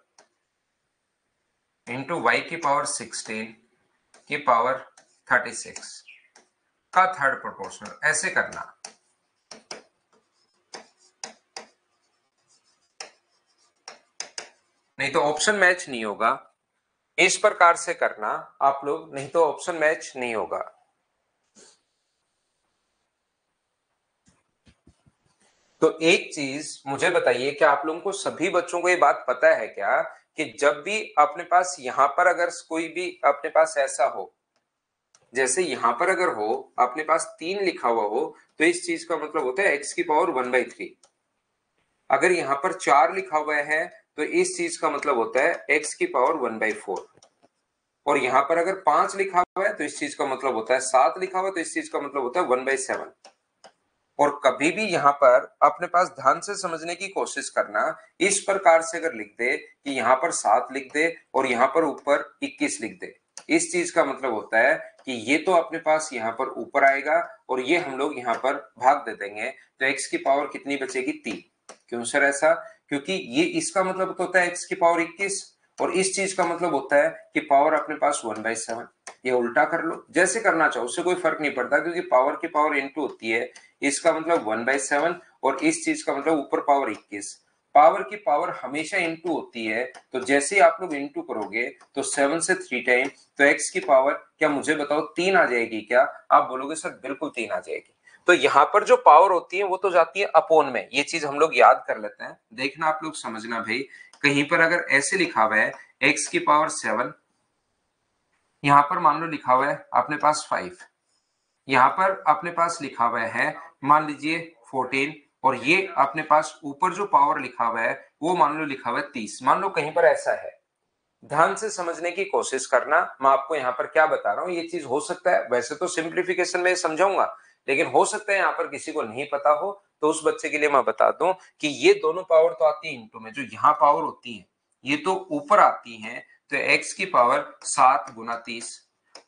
इंटू वाई की पावर 16 की पावर 36 का थर्ड प्रोपोर्शनल, ऐसे करना। नहीं तो ऑप्शन मैच नहीं होगा, इस प्रकार से करना आप लोग, नहीं तो ऑप्शन मैच नहीं होगा। तो एक चीज मुझे बताइए कि आप लोगों को सभी बच्चों को ये बात पता है क्या कि जब भी अपने पास यहां पर अगर कोई भी अपने पास ऐसा हो, जैसे यहां पर अगर हो अपने पास 3 लिखा हुआ हो, तो इस चीज का मतलब होता है x की पावर 1/3। अगर यहां पर 4 लिखा हुआ है तो इस चीज का मतलब होता है x की पावर 1/4। और यहां पर अगर 5 लिखा हुआ है तो इस चीज का मतलब होता है, 7 लिखा हुआ है तो इस चीज का मतलब होता है 1/7। और कभी भी यहां पर अपने पास ध्यान से समझने की कोशिश करना, इस प्रकार से अगर लिख दे कि यहां पर 7 लिख दे और यहां पर ऊपर 21 लिख दे, इस चीज का मतलब होता है कि ये तो अपने पास यहाँ पर ऊपर आएगा और ये हम लोग यहाँ पर भाग दे देंगे, तो x की पावर कितनी बचेगी? 3। क्यों सर ऐसा? क्योंकि ये इसका मतलब तो होता है x की पावर 21 और इस चीज का मतलब होता है कि पावर अपने पास 1/7। ये उल्टा कर लो, जैसे करना चाहो उससे कोई फर्क नहीं पड़ता, क्योंकि पावर की पावर इंटू होती है, इसका मतलब 1/7 और इस चीज का मतलब ऊपर पावर 21। पावर की पावर हमेशा इंटू होती है, तो जैसे ही आप लोग इंटू करोगे तो 7 से 3 टाइम, तो x की पावर क्या मुझे बताओ 3 आ जाएगी क्या? आप बोलोगे सर बिल्कुल 3 आ जाएगी। तो यहां पर जो पावर होती है वो तो जाती है अपोन में, ये चीज हम लोग याद कर लेते हैं। देखना आप लोग समझना भाई, कहीं पर अगर ऐसे लिखा हुआ है x की पावर 7, यहां पर मान लो लिखा हुआ है अपने पास 5, यहां पर अपने पास लिखा हुआ है मान लीजिए 14, और ये अपने पास ऊपर जो पावर लिखा हुआ है वो मान लो लिखा हुआ है 30। मान लो कहीं पर ऐसा है, ध्यान से समझने की कोशिश करना। मैं आपको यहाँ पर क्या बता रहा हूँ, ये चीज हो सकता है, वैसे तो सिंप्लीफिकेशन में समझाऊंगा, लेकिन हो सकता है यहाँ पर किसी को नहीं पता हो, तो उस बच्चे के लिए मैं बता दूं कि ये दोनों पावर तो आती है इंटू में, जो यहाँ पावर होती है ये तो ऊपर आती है, तो x की पावर 7 गुना 30,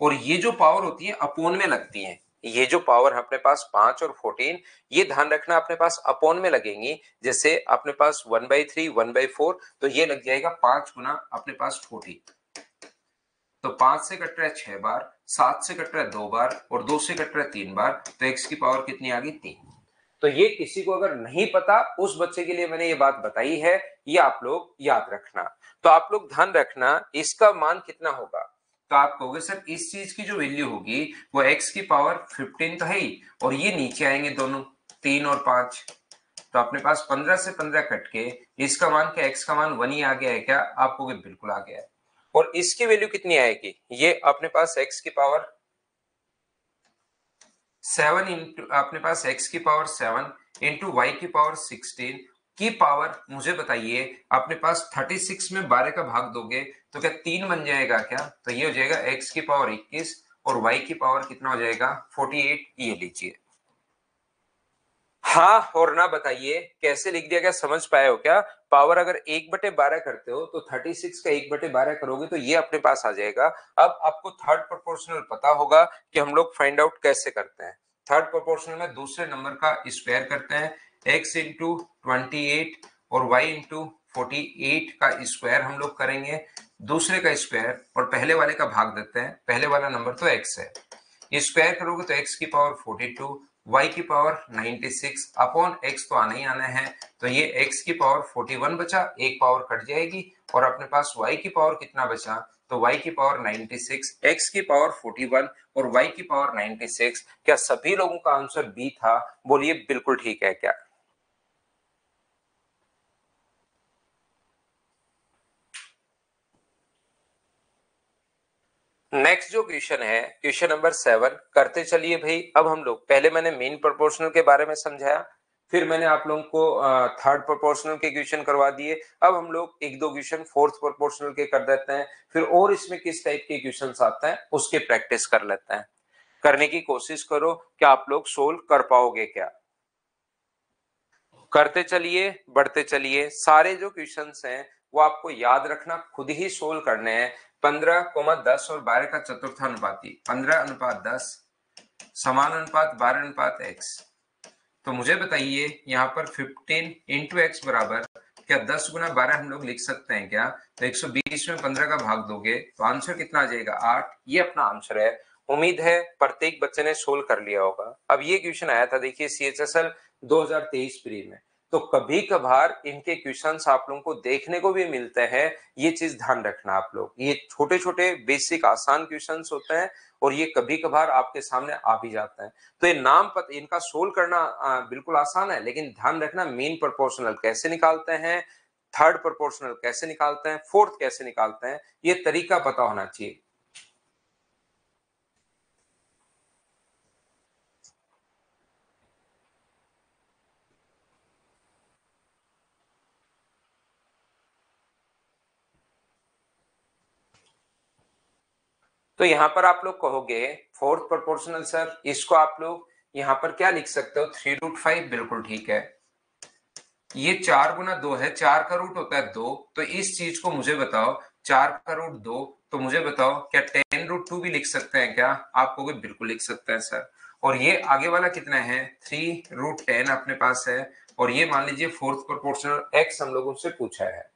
और ये जो पावर होती है अपोन में लगती है। ये जो पावर है अपने पास 5 और 14, ये ध्यान रखना अपने पास अपोन में लगेंगी। जैसे अपने पास 1/3 1/4, तो ये लग जाएगा 5 गुना अपने पास 14। तो 5 से कट रहा है 6 बार, 7 से कट रहा है 2 बार और 2 से कट रहा है 3 बार, तो x की पावर कितनी आ गई? 3। तो ये किसी को अगर नहीं पता उस बच्चे के लिए मैंने ये बात बताई है, ये आप लोग याद रखना। तो आप लोग ध्यान रखना इसका मान कितना होगा। तो आप कहोगे सर इस चीज की जो वैल्यू होगी वो x की पावर 15 तो है ही, और ये नीचे आएंगे दोनों 3 और 5, तो अपने पास 15 से 15 कट के इसका मान क्या, x का मान 1 ही आ गया है क्या, आप कहोगे बिल्कुल आ गया है। और इसकी वैल्यू कितनी आएगी, ये अपने पास x की पावर 7 इंटू अपने पास x की पावर 7 इंटू वाई की पावर 16 की पावर, मुझे बताइए अपने पास 36 में 12 का भाग दोगे तो क्या 3 बन जाएगा क्या, तो ये हो जाएगा x की पावर 21 और y की पावर कितना हो जाएगा 48, ये लीजिए। हाँ और ना बताइए कैसे लिख दिया, क्या समझ पाए हो क्या। पावर अगर 1/12 करते हो तो 36 का 1/12 करोगे तो ये अपने पास आ जाएगा। अब आपको थर्ड प्रोपोर्शनल पता होगा कि हम लोग फाइंड आउट कैसे करते हैं। थर्ड प्रोपोर्शनल में दूसरे नंबर का स्क्वायर करते हैं, x इंटू 28 और y इंटू 48 का स्क्वायर हम लोग करेंगे, दूसरे का स्क्वायर और पहले वाले का भाग देते हैं, पहले वाला नंबर तो x है, स्क्वायर करोगे तो x की पावर 42, y की पावर 96 अपॉन x तो आना ही आना है, तो ये x की पावर 41 बचा, एक पावर कट जाएगी और अपने पास y की पावर कितना बचा, तो y की पावर 96, x की पावर 41 और y की पावर 96। क्या सभी लोगों का आंसर बी था, बोलिए बिल्कुल ठीक है क्या। नेक्स्ट जो क्वेश्चन है क्वेश्चन नंबर 7 करते चलिए भाई। अब हम लोग पहले मैंने मेन प्रोपोर्शनल के बारे में समझाया, फिर मैंने आप लोगों को थर्ड प्रोपोर्शनल के क्वेश्चन करवा दिए। अब हम लोग एक दो क्वेश्चन फोर्थ प्रोपोर्शनल के कर देते हैं, फिर और इसमें किस टाइप के क्वेश्चन आते हैं उसके प्रैक्टिस कर लेते हैं। करने की कोशिश करो कि आप लोग सोल्व कर पाओगे क्या। करते चलिए बढ़ते चलिए, सारे जो क्वेश्चंस हैं वो आपको याद रखना, खुद ही सोल्व करने हैं। 15, 10 और 12 का चतुर्थानुपाती 15:10 समान अनुपात 12:x। तो मुझे बताइए यहाँ पर 15 इंटू एक्स बराबर क्या 10 गुना 12 हम लोग लिख सकते हैं क्या, तो 120 में 15 का भाग दोगे तो आंसर कितना आ जाएगा 8, ये अपना आंसर है। उम्मीद है प्रत्येक बच्चे ने सोल्व कर लिया होगा। अब ये क्वेश्चन आया था देखिए CHSL 2023 प्री में, तो कभी कभार इनके क्वेश्चंस आप लोगों को देखने को भी मिलते हैं, ये चीज ध्यान रखना आप लोग। ये छोटे छोटे बेसिक आसान क्वेश्चंस होते हैं और ये कभी कभार आपके सामने आ भी जाते हैं। तो ये नाम पता, इनका सोल्व करना बिल्कुल आसान है, लेकिन ध्यान रखना मीन प्रोपोर्शनल कैसे निकालते हैं, थर्ड प्रोपोर्शनल कैसे निकालते हैं, फोर्थ कैसे निकालते हैं, ये तरीका पता होना चाहिए। तो यहां पर आप लोग कहोगे फोर्थ प्रोपोर्शनल सर, इसको आप लोग यहां पर क्या लिख सकते हो 3√5, बिल्कुल ठीक है। ये 4 गुना 2 है, 4 का रूट होता है 2, तो इस चीज को मुझे बताओ 4 का रूट 2, तो मुझे बताओ क्या 10√2 भी लिख सकते हैं क्या, आप कहोगे बिल्कुल लिख सकते हैं सर। और ये आगे वाला कितना है 3√10 अपने पास है, और ये मान लीजिए फोर्थ प्रोपोर्शनल x हम लोगों से पूछा है।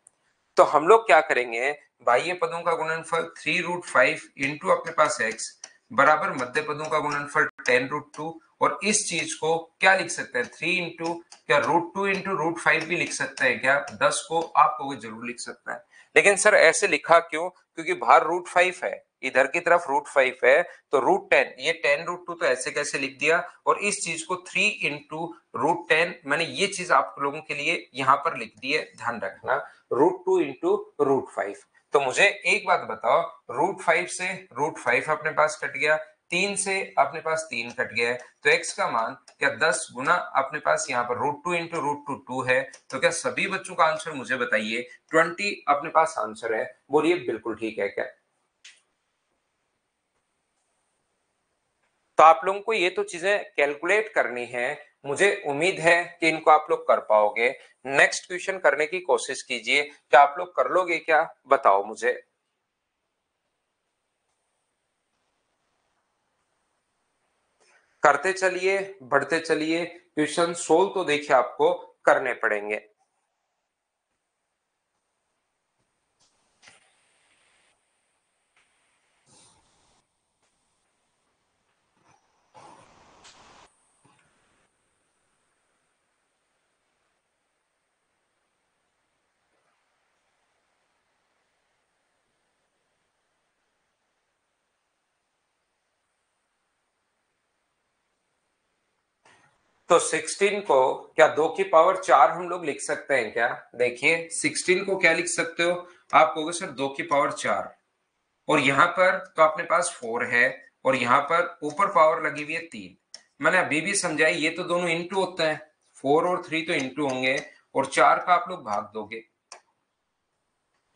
तो हम लोग क्या करेंगे, बाह्य पदों का गुणनफल 3√5 इंटू अपने पास x बराबर मध्य पदों का गुणनफल 10√2, और इस चीज को क्या लिख सकते हैं 3 इंटू क्या √2 इंटू √5 भी लिख सकते हैं क्या, 10 को आप कहोगे जरूर लिख सकते हैं। लेकिन सर ऐसे लिखा क्यों, क्योंकि बाहर √5 है, इधर की तरफ √5 है, तो √10, ये 10√2 तो ऐसे कैसे लिख दिया, और इस चीज को 3 इंटू √10 मैंने ये चीज आप लोगों के लिए यहां पर लिख दी है, ध्यान रखना √2 इंटू √5। तो मुझे एक बात बताओ, √5 से √5 अपने पास कट गया, 3 से अपने पास 3 कट गया है, तो x का मान क्या 10 गुना अपने पास यहाँ पर √2 इंटू √2 2 है, तो क्या सभी बच्चों का आंसर मुझे बताइए 20 अपने पास आंसर है, बोलिए बिल्कुल ठीक है क्या। तो आप लोगों को ये तो चीजें कैलकुलेट करनी है, मुझे उम्मीद है कि इनको आप लोग कर पाओगे। नेक्स्ट क्वेश्चन करने की कोशिश कीजिए, क्या आप लोग कर लोगे क्या, बताओ मुझे। करते चलिए बढ़ते चलिए, क्वेश्चन सोल्व तो देखिए आपको करने पड़ेंगे। तो 16 को क्या 2 की पावर 4 हम लोग लिख सकते हैं क्या? देखिए 16 को क्या लिख सकते हो आप? कहोगे सर 2 की पावर 4, और यहां पर तो अपने पास 4 है, और यहां पर ऊपर पावर लगी हुई है 3। मैंने अभी भी समझाई, ये तो दोनों इंटू होता है, 4 और 3 तो इंटू होंगे, और 4 का आप लोग भाग दोगे।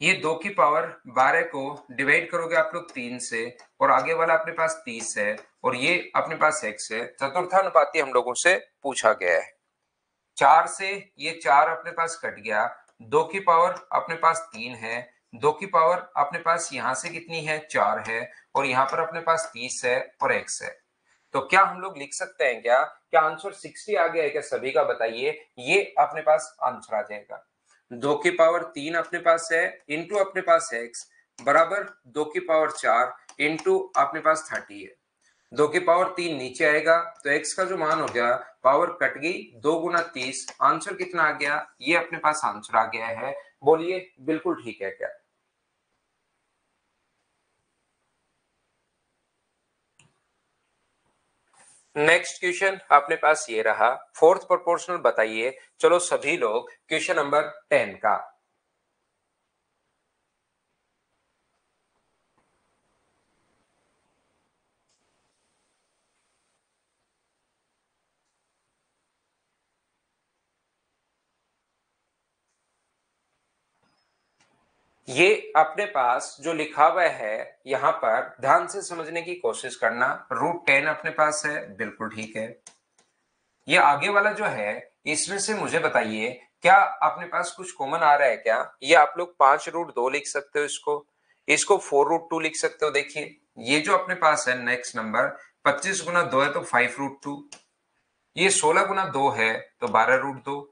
ये 2 की पावर 12 को डिवाइड करोगे आप लोग 3 से, और आगे वाला अपने पास 30 है, और ये अपने पास x है। चतुर्थानुपाती हम लोगों से पूछा गया है। 4 से ये 4 अपने पास कट गया, 2 की पावर अपने पास 3 है, 2 की पावर अपने पास यहां से कितनी है? 4 है, और यहां पर अपने पास 30 है और x है। तो क्या हम लोग लिख सकते हैं क्या आंसर 60 आ गया है क्या? सभी का बताइए, ये अपने पास आंसर आ जाएगा। 2 की पावर 3 अपने पास है, इंटू अपने पास है x, बराबर 2 की पावर 4 इंटू अपने पास 30 है। 2 की पावर 3 नीचे आएगा, तो x का जो मान हो गया, पावर कट गई, 2 गुना 30, आंसर कितना आ गया? ये अपने पास आंसर आ गया है। बोलिए बिल्कुल ठीक है क्या? नेक्स्ट क्वेश्चन अपने पास ये रहा, फोर्थ प्रोपोर्शनल बताइए। चलो सभी लोग क्वेश्चन नंबर 10 का। ये अपने पास जो लिखा हुआ है, यहां पर ध्यान से समझने की कोशिश करना। √10 अपने पास है, बिल्कुल ठीक है। ये आगे वाला जो है, इसमें से मुझे बताइए क्या अपने पास कुछ कॉमन आ रहा है क्या? ये आप लोग 5√2 लिख सकते हो, इसको 4√2 लिख सकते हो। देखिए ये जो अपने पास है नेक्स्ट नंबर, 25 गुना 2 है तो 5√2, ये 16 गुना 2 है तो 12√2,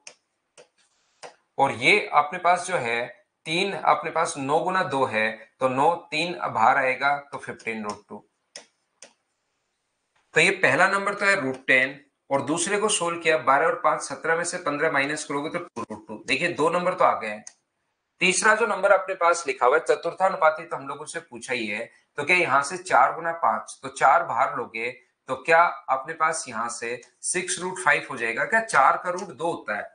और ये अपने पास जो है 3 अपने पास 9 गुना 2 है, तो 9 3 बाहर आएगा तो 15√2। तो ये पहला नंबर तो है √10, और दूसरे को सोल्व किया, 12 और 5 17 में से 15 माइनस करोगे तो 2√2। देखिए 2 नंबर तो आ गए हैं। तीसरा जो नंबर अपने पास लिखा हुआ है चतुर्थानुपाती, तो हम लोगों से पूछा ही है, तो क्या यहां से 4 गुना 5, तो 4 बाहर लोगे तो क्या अपने पास यहां से 6√5 हो जाएगा क्या? 4 का रूट 2 होता है,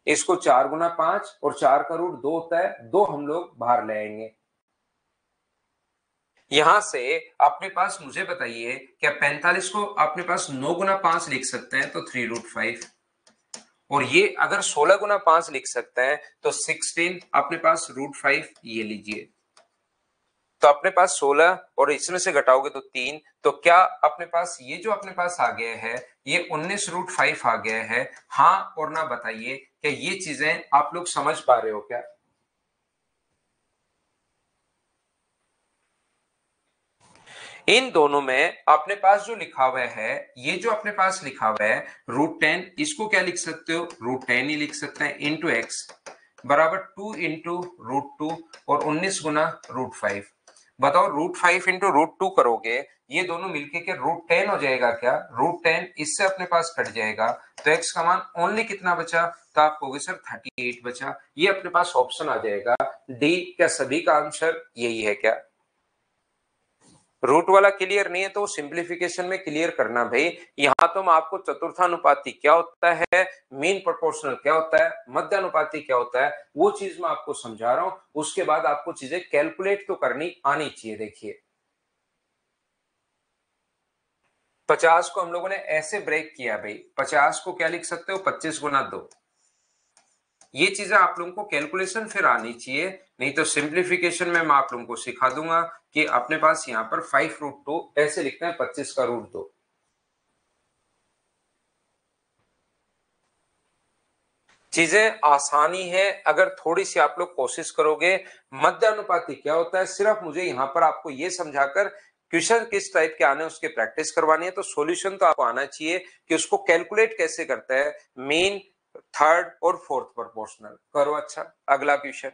इसको 4 गुना 5 और 4 का रूट 2 होता है, 2 हम लोग बाहर ले आएंगे। यहां से अपने पास मुझे बताइए क्या 45 को अपने पास 9 गुना 5 लिख सकते हैं तो 3√5, और ये अगर 16 गुना 5 लिख सकते हैं तो 16 अपने पास √5, ये लीजिए। तो अपने पास 16 और इसमें से घटाओगे तो 3, तो क्या अपने पास ये जो अपने पास आ गया है, ये 19√5 आ गया है। हाँ और ना बताइए क्या ये चीजें आप लोग समझ पा रहे हो क्या? इन दोनों में अपने पास जो लिखा हुआ है, ये जो अपने पास लिखा हुआ है √10, इसको क्या लिख सकते हो? √10 ही लिख सकते हैं, इंटू एक्स, बराबर 2 इंटू √2, और 19 गुना √5। बताओ √5 इंटू √2 करोगे, ये दोनों मिलके के √10 हो जाएगा क्या? √10 इससे अपने पास कट जाएगा, तो एक्स का मान ओनली कितना बचा? तो आप कहोगे सर 38 बचा। ये अपने पास ऑप्शन आ जाएगा डी। क्या सभी का आंसर यही है क्या? रूट वाला क्लियर नहीं है तो सिंप्लीफिकेशन में क्लियर करना भाई। यहां तो मैं आपको चतुर्थानुपाती क्या होता है, मीन प्रोपोर्शनल क्या होता है, मध्यानुपाती क्या होता है, वो चीज मैं आपको समझा रहा हूं। उसके बाद आपको चीजें कैलकुलेट तो करनी आनी चाहिए। देखिए 50 को हम लोगों ने ऐसे ब्रेक किया भाई, 50 को क्या लिख सकते हो? 25 गुना 2। ये चीजें आप लोगों को कैलकुलेशन फिर आनी चाहिए, नहीं तो सिंप्लीफिकेशन में मैं आप लोगों को सिखा दूंगा कि अपने पास यहाँ पर 5√2 ऐसे लिखते हैं, 25 का √2। चीजें आसानी है अगर थोड़ी सी आप लोग कोशिश करोगे। मध्य अनुपाती क्या होता है, सिर्फ मुझे यहां पर आपको ये समझाकर क्वेश्चन किस टाइप के आने उसके प्रैक्टिस करवानी है, तो सॉल्यूशन तो आपको आना चाहिए कि उसको कैलकुलेट कैसे करता है मीन, थर्ड और फोर्थ प्रोपोर्शनल। करो अच्छा अगला क्वेश्चन।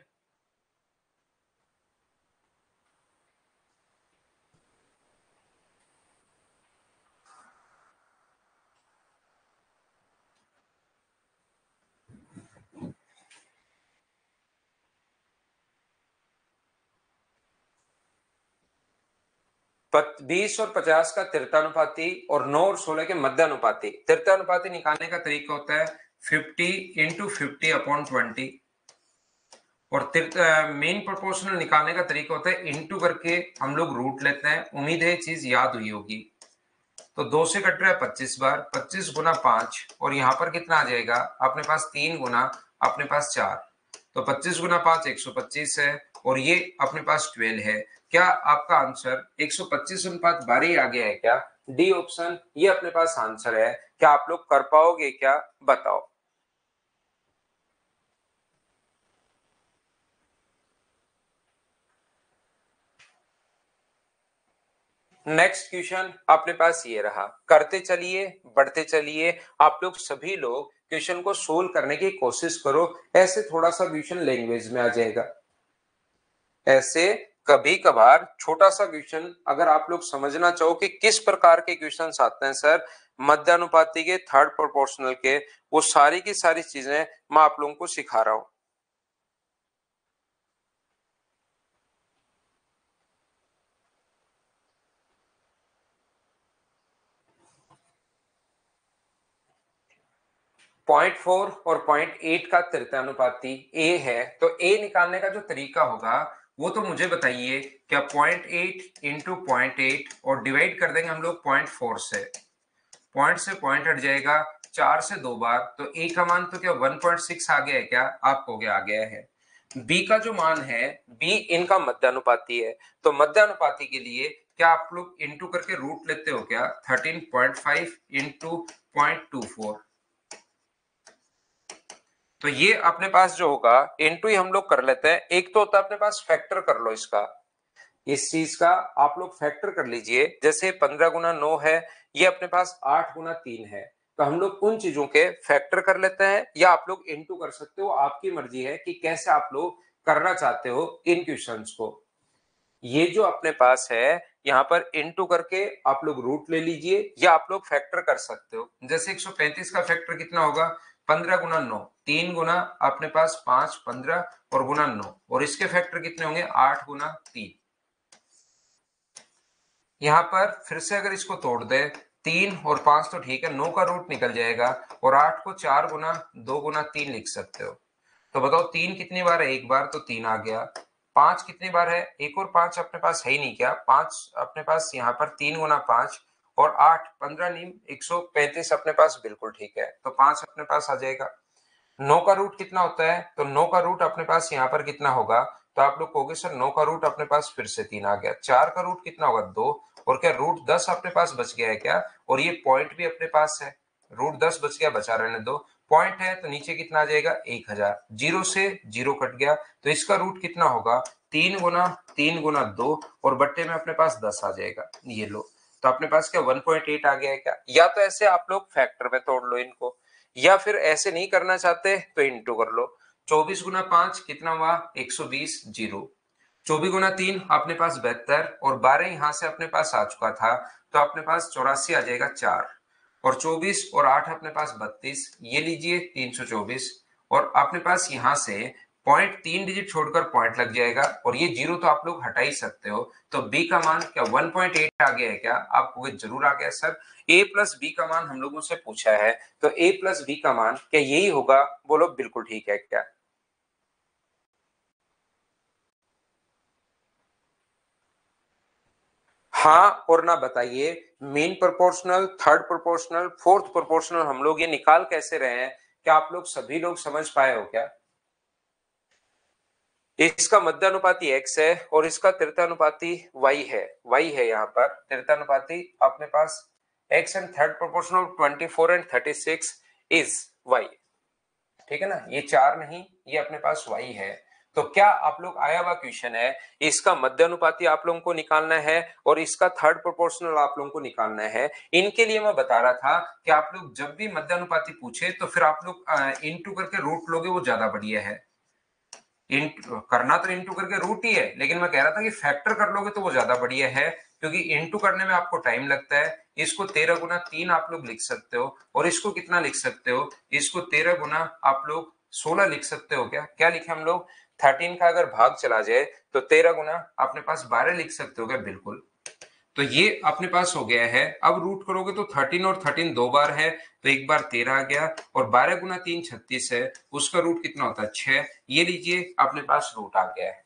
20 और 50 का तिरतानुपाती और 9 और 16 के मध्यानुपाती। तिरतानुपाती निकालने का तरीका होता है 50 इंटू 50/20 और मेन प्रोपोर्शनल निकालने का तरीका होता है इंटू करके हम लोग रूट लेते हैं। उम्मीद है ये चीज याद हुई होगी। तो 2 से कट रहा है 25 बार, 25 गुना 5 और यहाँ पर कितना आ जाएगा अपने पास 3 गुना अपने पास 4, तो 25 गुना 5 125 है और ये अपने पास 12 है। क्या आपका आंसर 125/12 आ गया है क्या? डी ऑप्शन ये अपने पास आंसर है। क्या आप लोग कर पाओगे क्या? बताओ। नेक्स्ट क्वेश्चन अपने पास ये रहा। करते चलिए, बढ़ते चलिए। आप लोग सभी लोग क्वेश्चन को सोल्व करने की कोशिश करो। ऐसे थोड़ा सा क्वेश्चन लैंग्वेज में आ जाएगा। ऐसे कभी कभार छोटा सा क्वेश्चन अगर आप लोग समझना चाहो कि किस प्रकार के क्वेश्चन आते हैं सर मध्यानुपाती के, थर्ड प्रोपोर्शनल के, वो सारी की सारी चीजें मैं आप लोगों को सिखा रहा हूं। .4 और .8 का तृतीयानुपाती ए है, तो ए निकालने का जो तरीका होगा वो तो मुझे बताइए। क्या 0.8 इंटू 0.8 और डिवाइड कर देंगे हम लोग 0.4 से। पॉइंट से पॉइंट हट जाएगा 4 से 2 बार, तो ए का मान तो क्या 1.6 आ गया है क्या? आपको क्या आ गया है? बी का जो मान है, बी इनका मध्यानुपाती है, तो मध्यानुपाती के लिए क्या आप लोग इंटू करके रूट लेते हो क्या? 13.5 इंटू 0.24, तो ये अपने पास जो होगा इंटू ही हम लोग कर लेते हैं। एक तो होता है अपने पास फैक्टर कर लो इसका, इस चीज का आप लोग फैक्टर कर लीजिए। जैसे 15 गुना 9 है, ये अपने पास 8 गुना 3 है, तो हम लोग उन चीजों के फैक्टर कर लेते हैं या आप लोग इनटू कर सकते हो। आपकी मर्जी है कि कैसे आप लोग करना चाहते हो इन क्वेश्चंस को। ये जो अपने पास है यहाँ पर इनटू करके आप लोग रूट ले लीजिए या आप लोग फैक्टर कर सकते हो। जैसे 135 का फैक्टर कितना होगा? 15 गुना 9, 3 गुना अपने पास 5 15 और गुना 9, और इसके फैक्टर कितने होंगे? 8 गुना 3। यहाँ पर फिर से अगर इसको तोड़ दे, 3 और 5 तो ठीक है, 9 का रूट निकल जाएगा और 8 को 4 गुना 2 गुना 3 लिख सकते हो। तो बताओ 3 कितनी बार है? एक बार, तो 3 आ गया। 5 कितनी बार है? एक और 5 अपने पास है ही नहीं क्या? 5 अपने पास यहाँ पर 3 गुना 5 और 8 15 नीम 135 अपने पास बिल्कुल ठीक है, तो 5 अपने पास आ जाएगा। 9 का रूट कितना होता है? तो 9 का रूट अपने पास यहाँ पर कितना होगा? तो आप लोग कहोगे सर 9 का रूट अपने पास फिर से 3 आ गया। 4 का रूट कितना होगा? 2, और क्या रूट 10 अपने पास बच गया है क्या? और ये पॉइंट भी अपने पास है, रूट 10 बच गया, बचा रहने दो। पॉइंट है तो नीचे कितना आ जाएगा? 1000। जीरो से जीरो कट गया, तो इसका रूट कितना होगा? 3 गुना 2 और बट्टे में अपने पास 10 आ जाएगा। ये लो, तो अपने पास क्या 1.8 आ गया है क्या? या तो ऐसे आप लोग फैक्टर में तोड़ लो इनको, या फिर ऐसे नहीं करना चाहते तो इंटू कर लो। 24 गुना 5 कितना हुआ? 120, जीरो। 24 गुना 3 अपने पास 72 और 12 यहां से अपने पास आ चुका था, तो अपने पास 84 आ जाएगा 4, और 24 और 8 अपने पास 32, ये लीजिए 324, और अपने पास यहां से पॉइंट 3 डिजिट छोड़कर पॉइंट लग जाएगा, और ये जीरो तो आप लोग हटा ही सकते हो। तो बी का मान क्या 1.8 आ गया है क्या? आपको जरूर आ गया सर। ए प्लस बी का मान हम लोगों से पूछा है, तो ए प्लस बी का मान क्या यही होगा? बोलो बिल्कुल ठीक है क्या? हाँ और ना बताइए। Main proportional, third proportional, fourth proportional हम लोग ये निकाल कैसे रहे हैं? क्या आप लोग सभी लोग समझ पाए हो क्या? इसका मध्यानुपाती x है और इसका तृतीयानुपाती y है। y है यहाँ पर तृतीयानुपाती अपने पास x and third proportional 24 and 36 is y। ठीक है ना, ये 4 नहीं, ये अपने पास y है। तो क्या आप लोग आया हुआ क्वेश्चन है, इसका मध्यानुपाती आप लोगों को निकालना है और इसका थर्ड प्रोपोर्शनल आप लोगों को निकालना है। इनके लिए मैं बता रहा था कि आप लोग जब भी मध्यानुपाती पूछे तो फिर आप लोग इनटू करके रूट लोगे, वो ज्यादा बढ़िया है। करना तो इंटू करके रूट ही है, लेकिन मैं कह रहा था कि फैक्टर कर लोगे तो वो ज्यादा बढ़िया है, क्योंकि इंटू करने में आपको टाइम लगता है। इसको 13 गुना 3 आप लोग लिख सकते हो, और इसको कितना लिख सकते हो? इसको 13 गुना आप लोग 16 लिख सकते हो क्या? क्या लिखे हम लोग? 13 का अगर भाग चला जाए तो 13 गुना अपने पास 12 लिख सकते हो क्या? बिल्कुल। तो ये अपने पास हो गया है। अब रूट करोगे तो 13 और 13 दो बार है, तो एक बार 13 आ गया, और 12 गुना 3 36 है, उसका रूट कितना होता है 6। ये लीजिए अपने पास रूट आ गया है।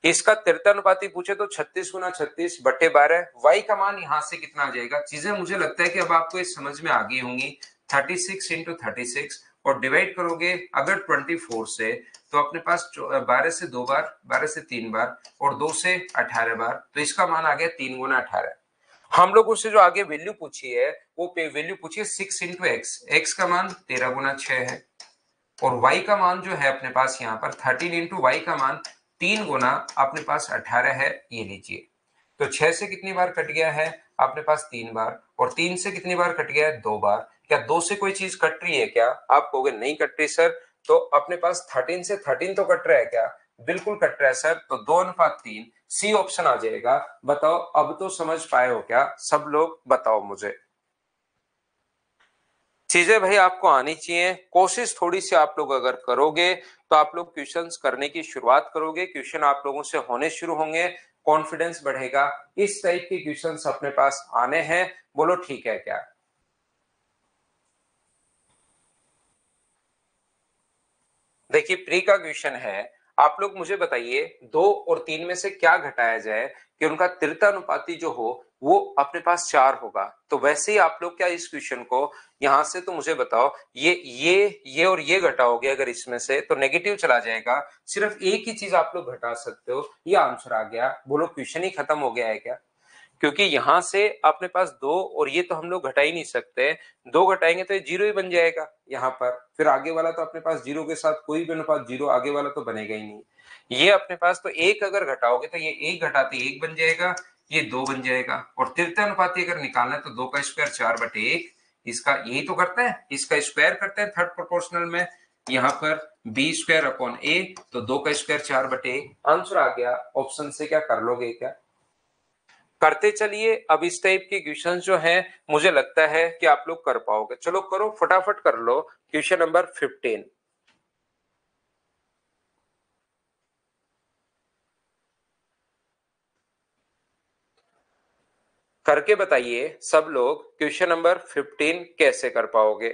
इसका तिरतानुपाती पूछे तो 36 गुना 36 बटे 12। y का मान यहां से कितना आ जाएगा, चीजें मुझे लगता है कि अब आपको इस समझ में आ गई होंगी। 36 इंटू 36 और डिवाइड करोगे अगर 24 से, तो अपने पास 12 से 2 बार, 12 से 3 बार और 2 से 18 बार, तो इसका मान आ गया 3 गुना 18। हम लोग उससे जो आगे वैल्यू पूछी है वो वैल्यू पूछी है 6 इंटू एक्स। एक्स का मान 13 गुना 6 है, और y का मान जो है अपने पास यहाँ पर 13 इंटू वाई का मान 3 गुना अपने पास 18 है। ये लीजिए, तो 6 से कितनी बार कट गया है अपने पास 3 बार, और 3 से कितनी बार कट गया है 2 बार। क्या 2 से कोई चीज कट रही है क्या? आप कहोगे नहीं कट रही सर। तो अपने पास 13 से 13 तो कट रहा है क्या? बिल्कुल कट रहा है सर। तो 2:3 सी ऑप्शन आ जाएगा। बताओ अब तो समझ पाए हो क्या सब लोग? बताओ मुझे। चीजें भाई आपको आनी चाहिए, कोशिश थोड़ी सी आप लोग अगर करोगे तो आप लोग क्वेश्चंस करने की शुरुआत करोगे, क्वेश्चन आप लोगों से होने शुरू होंगे, कॉन्फिडेंस बढ़ेगा। इस टाइप के क्वेश्चंस अपने पास आने हैं। बोलो ठीक है क्या? देखिए प्री का क्वेश्चन है, आप लोग मुझे बताइए 2 और 3 में से क्या घटाया जाए कि उनका त्रितानुपाती जो हो वो अपने पास 4 होगा। तो वैसे ही आप लोग क्या इस क्वेश्चन को यहां से, तो मुझे बताओ ये और ये घटाओगे अगर इसमें से, तो नेगेटिव चला जाएगा। सिर्फ एक ही चीज आप लोग घटा सकते हो, ये आंसर आ गया। बोलो क्वेश्चन ही खत्म हो गया है क्या? क्योंकि यहां से अपने पास 2 और ये तो हम लोग घटा ही नहीं सकते, 2 घटाएंगे तो ये 0 ही बन जाएगा यहाँ पर। फिर आगे वाला तो अपने पास 0 के साथ कोई भी अनुपात 0 आगे वाला तो बनेगा ही नहीं। ये अपने पास तो 1 अगर घटाओगे तो ये 1 घटाते 1 बन जाएगा, ये 2 बन जाएगा। और तृतीय अनुपाती अगर निकालना है तो 2 का स्क्वायर 4/1, इसका यही तो करते हैं, इसका स्क्वायर करते हैं थर्ड प्रोपोर्शनल में। यहाँ पर b² a, तो 2 का स्क्वायर 4/1 आंसर आ गया। ऑप्शन से क्या कर लोगे क्या? करते चलिए। अब इस टाइप के क्वेश्चन जो हैं मुझे लगता है कि आप लोग कर पाओगे। चलो करो फटाफट कर लो। क्वेश्चन नंबर 15 करके बताइए सब लोग, क्वेश्चन नंबर 15 कैसे कर पाओगे।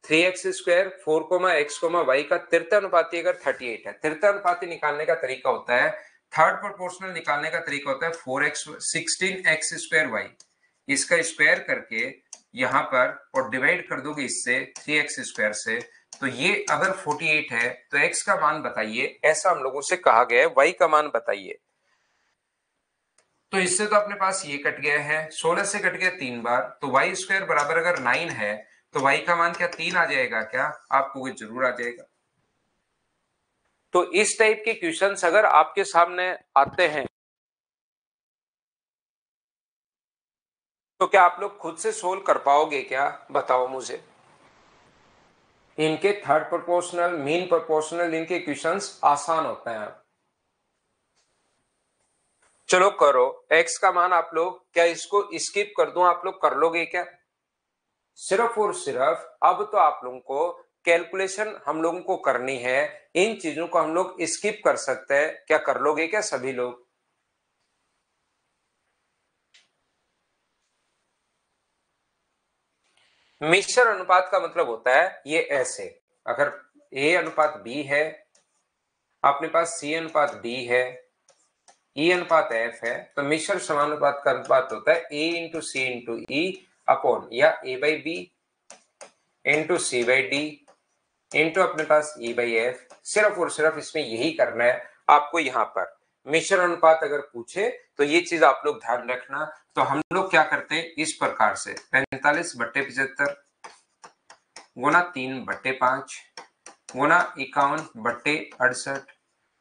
3x², 4, x, y का त्रितानुपाती अगर 38 है, त्रितानुपाती निकालने का तरीका होता है, थर्ड प्रोपोर्शनल निकालने का तरीका होता है 16x²y, इसका स्क्वायर करके यहां पर और डिवाइड कर दोगे इससे 3x² से। तो ये अगर 48 है तो x का मान बताइए, ऐसा हम लोगों से कहा गया है। y का मान बताइए। तो इससे तो अपने पास ये कट गया है, 16 से कट गया 3 बार, तो y² बराबर अगर 9 है तो y का मान क्या 3 आ जाएगा क्या? आपको जरूर आ जाएगा। तो इस टाइप के क्वेश्चंस अगर आपके सामने आते हैं तो क्या आप लोग खुद से सोल्व कर पाओगे क्या? बताओ मुझे। इनके थर्ड प्रोपोर्शनल, मीन प्रोपोर्शनल, इनके क्वेश्चंस आसान होते हैं। चलो करो। x का मान आप लोग क्या इसको स्किप कर दूं, आप लोग कर लोगे क्या? सिर्फ और सिर्फ अब तो आप लोगों को कैलकुलेशन हम लोगों को करनी है, इन चीजों को हम लोग स्किप कर सकते हैं। क्या कर लोगे क्या सभी लोग? मिश्र अनुपात का मतलब होता है ये ऐसे, अगर a अनुपात b है, अपने पास c अनुपात d है, e अनुपात f है, तो मिश्र समानुपात का अनुपात होता है a into c into e upon या a/b इंटू c/d इंटू अपने पास e/f। सिर्फ और सिर्फ इसमें यही करना है आपको। यहाँ पर मिश्र अनुपात अगर पूछे तो ये चीज आप लोग ध्यान रखना। तो हम लोग क्या करते हैं इस प्रकार से, 45/75 गुना 3/5 गुना 51/68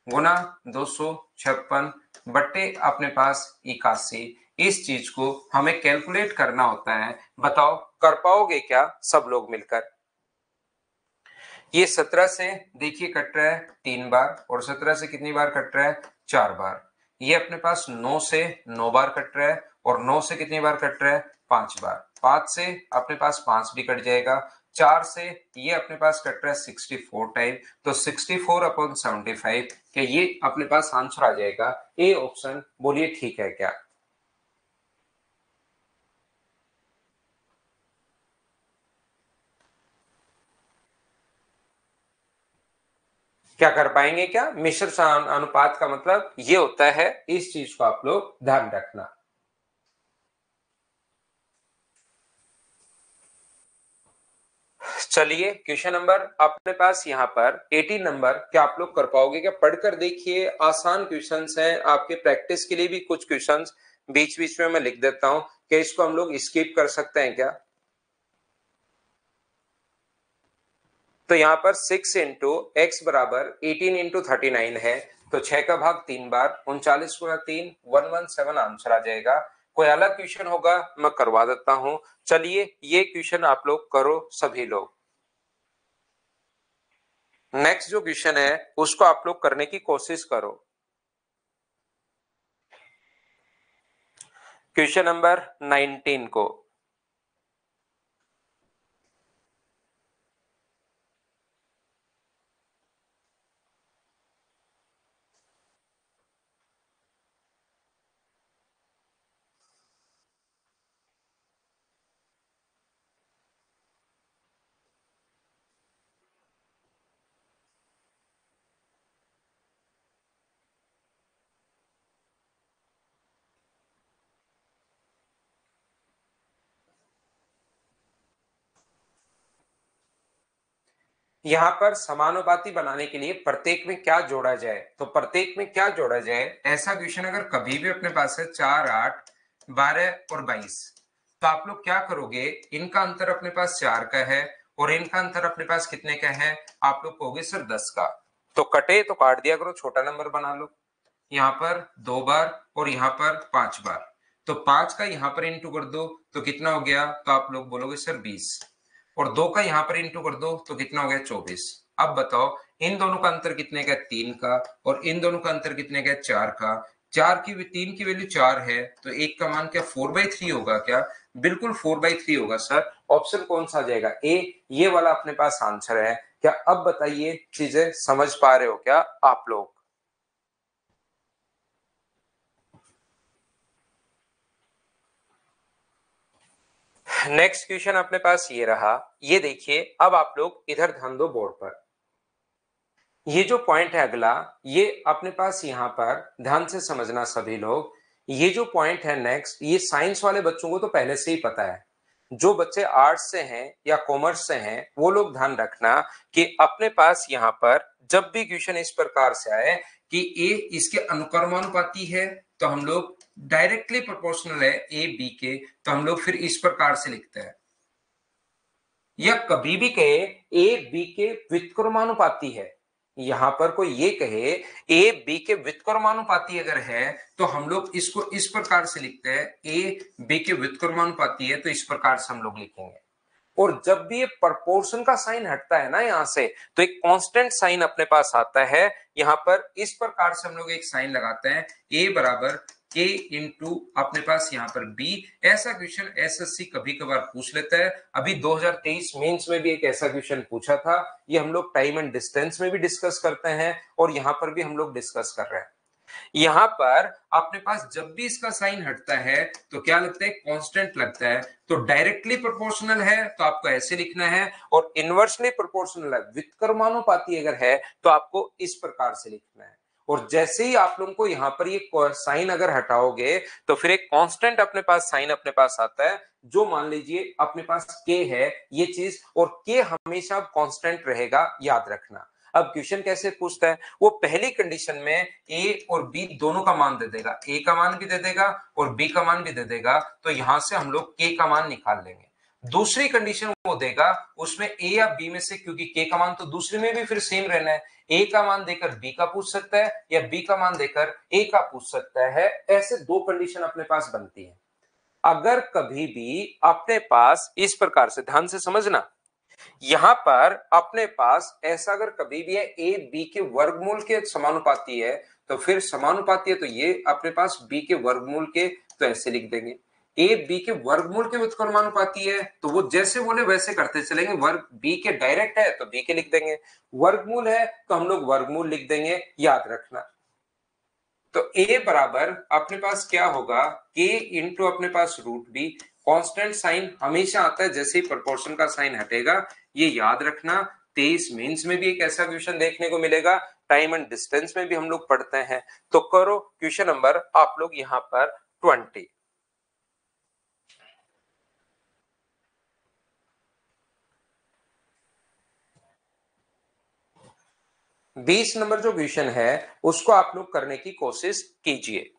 गुना 256 बट्टे अपने पास 81। इस चीज को हमें कैलकुलेट करना होता है। बताओ कर पाओगे क्या सब लोग मिलकर? ये 17 से देखिए कट रहा है 3 बार, और 17 से कितनी बार कट रहा है 4 बार। ये अपने पास 9 से 9 बार कट रहा है, और 9 से कितनी बार कट रहा है 5 बार। 5 से अपने पास 5 भी कट जाएगा। 4 से ये अपने पास कट रहा है 64 टाइम, तो 64/75 के ये अपने पास आंसर आ जाएगा ए ऑप्शन। बोलिए ठीक है क्या? क्या कर पाएंगे? क्या मिश्र अनुपात का मतलब ये होता है, इस चीज को आप लोग ध्यान रखना। चलिए क्वेश्चन नंबर अपने पास यहाँ पर 18 नंबर, क्या आप लोग कर पाओगे? क्या पढ़कर देखिए, आसान क्वेश्चंस हैं, आपके प्रैक्टिस के लिए भी कुछ क्वेश्चंस बीच बीच में मैं लिख देता हूं, क्या इसको हम लोग स्किप कर सकते हैं क्या? तो यहाँ पर 6 इंटू एक्स बराबर 18 इंटू 39 है, तो 6 का भाग 3 बार, 39 गुणा 3 117 आंसर आ जाएगा। कोई अलग क्वेश्चन होगा मैं करवा देता हूं। चलिए ये क्वेश्चन आप लोग करो सभी लोग। नेक्स्ट जो क्वेश्चन है उसको आप लोग करने की कोशिश करो। क्वेश्चन नंबर 19 को। यहाँ पर समानुपाती बनाने के लिए प्रत्येक में क्या जोड़ा जाए, तो प्रत्येक में क्या जोड़ा जाए, ऐसा क्वेश्चन अगर कभी भी अपने पास है 4, 8, 12 और 22, तो आप लोग क्या करोगे, इनका अंतर अपने पास 4 का है और इनका अंतर अपने पास कितने का है, आप लोग कहोगे सर 10 का। तो कटे तो काट दिया करो, छोटा नंबर बना लो। यहाँ पर 2 बार और यहाँ पर 5 बार, तो 5 का यहाँ पर इंटू कर दो तो कितना हो गया, तो आप लोग बोलोगे सर 20, और 2 का यहाँ पर इंटू कर दो तो कितना हो गया 24। अब बताओ इन दोनों का अंतर कितने का है, 3 का, और इन दोनों का अंतर कितने का है, 4 का। 3 की वैल्यू 4 है, तो एक का मान क्या 4/3 होगा क्या? बिल्कुल 4/3 होगा सर। ऑप्शन कौन सा आ जाएगा? ए, ये वाला अपने पास आंसर है। क्या अब बताइए चीजें समझ पा रहे हो क्या आप लोग? नेक्स्ट क्वेश्चन अपने पास ये रहा, ये देखिए, अब आप लोग इधर ध्यान दो बोर्ड पर। ये जो पॉइंट है अगला, ये अपने पास यहाँ पर ध्यान से समझना सभी लोग। ये जो पॉइंट है नेक्स्ट, ये साइंस वाले बच्चों को तो पहले से ही पता है। जो बच्चे आर्ट्स से हैं या कॉमर्स से हैं वो लोग ध्यान रखना कि अपने पास यहाँ पर जब भी क्वेश्चन इस प्रकार से आए कि ए इसके अनुक्रमानुपाती है, तो हम लोग डायरेक्टली प्रोपोर्शनल है ए बी के, तो हम लोग फिर इस प्रकार से लिखते हैं। या कभी भी कहे ए बी के व्युत्क्रमानुपाती है, यहां पर कोई ये कहे ए बी के व्युत्क्रमानुपाती अगर है, तो हम लोग इसको इस प्रकार से लिखते हैं, ए बी के व्युत्क्रमानुपाती है तो इस प्रकार से हम लोग लिखेंगे। और जब भी ये प्रपोर्शन का साइन हटता है ना यहां से, तो एक कांस्टेंट साइन अपने पास आता है। यहां पर इस प्रकार से हम लोग एक साइन लगाते हैं, ए बराबर के इंटू अपने पास यहाँ पर बी। ऐसा क्वेश्चन एसएससी कभी कभार पूछ लेता है। अभी 2023 मेंस में भी एक ऐसा क्वेश्चन पूछा था, ये हम लोग टाइम एंड डिस्टेंस में भी डिस्कस करते हैं और यहाँ पर भी हम लोग डिस्कस कर रहे हैं। यहां पर अपने पास जब भी इसका साइन हटता है तो क्या लगता है, कांस्टेंट लगता है। तो डायरेक्टली प्रोपोर्शनल है तो आपको ऐसे लिखना है, और इनवर्सली प्रोपोर्शनल है, व्युत्क्रमानुपाती अगर है तो आपको इस प्रकार से लिखना है। और जैसे ही आप लोगों को यहाँ पर ये साइन अगर हटाओगे तो फिर एक कांस्टेंट अपने पास साइन अपने पास आता है, जो मान लीजिए अपने पास के है ये चीज, और के हमेशा कांस्टेंट रहेगा, याद रखना। अब क्वेश्चन कैसे पूछता है, वो पहली कंडीशन में ए और बी दोनों का मान दे देगा, ए का मान भी दे देगा और बी का मान भी दे देगा, तो यहां से हम लोग के का मान निकाल लेंगे। दूसरी कंडीशन वो देगा, उसमें ए या बी में से, क्योंकि के का मान तो दूसरे में भी फिर सेम रहना है, ए का मान देकर बी का पूछ सकता है या बी का मान देकर ए का पूछ सकता है। ऐसे दो कंडीशन अपने पास बनती है। अगर कभी भी अपने पास इस प्रकार से, ध्यान से समझना, यहां पर अपने पास ऐसा अगर कभी भी है ए बी के वर्गमूल के समानुपाती है, तो फिर समानुपाती है तो ये अपने पास बी के वर्गमूल के, तो ऐसे लिख देंगे। ए बी के वर्गमूल के व्युत्क्रमानुपाती है तो वो जैसे बोले वैसे करते चलेंगे, वर्ग बी के डायरेक्ट है तो बी के लिख देंगे, वर्गमूल है तो हम लोग वर्गमूल लिख देंगे, याद रखना। तो a बराबर अपने पास क्या होगा, k इंटू अपने पास रूट बी। कांस्टेंट साइन हमेशा आता है जैसे ही प्रोपोर्शन का साइन हटेगा, ये याद रखना। 23 मेंस में भी एक ऐसा क्वेश्चन देखने को मिलेगा, टाइम एंड डिस्टेंस में भी हम लोग पढ़ते हैं। तो करो क्वेश्चन नंबर आप लोग यहाँ पर 20। 20 नंबर जो क्वेश्चन है उसको आप लोग करने की कोशिश कीजिए।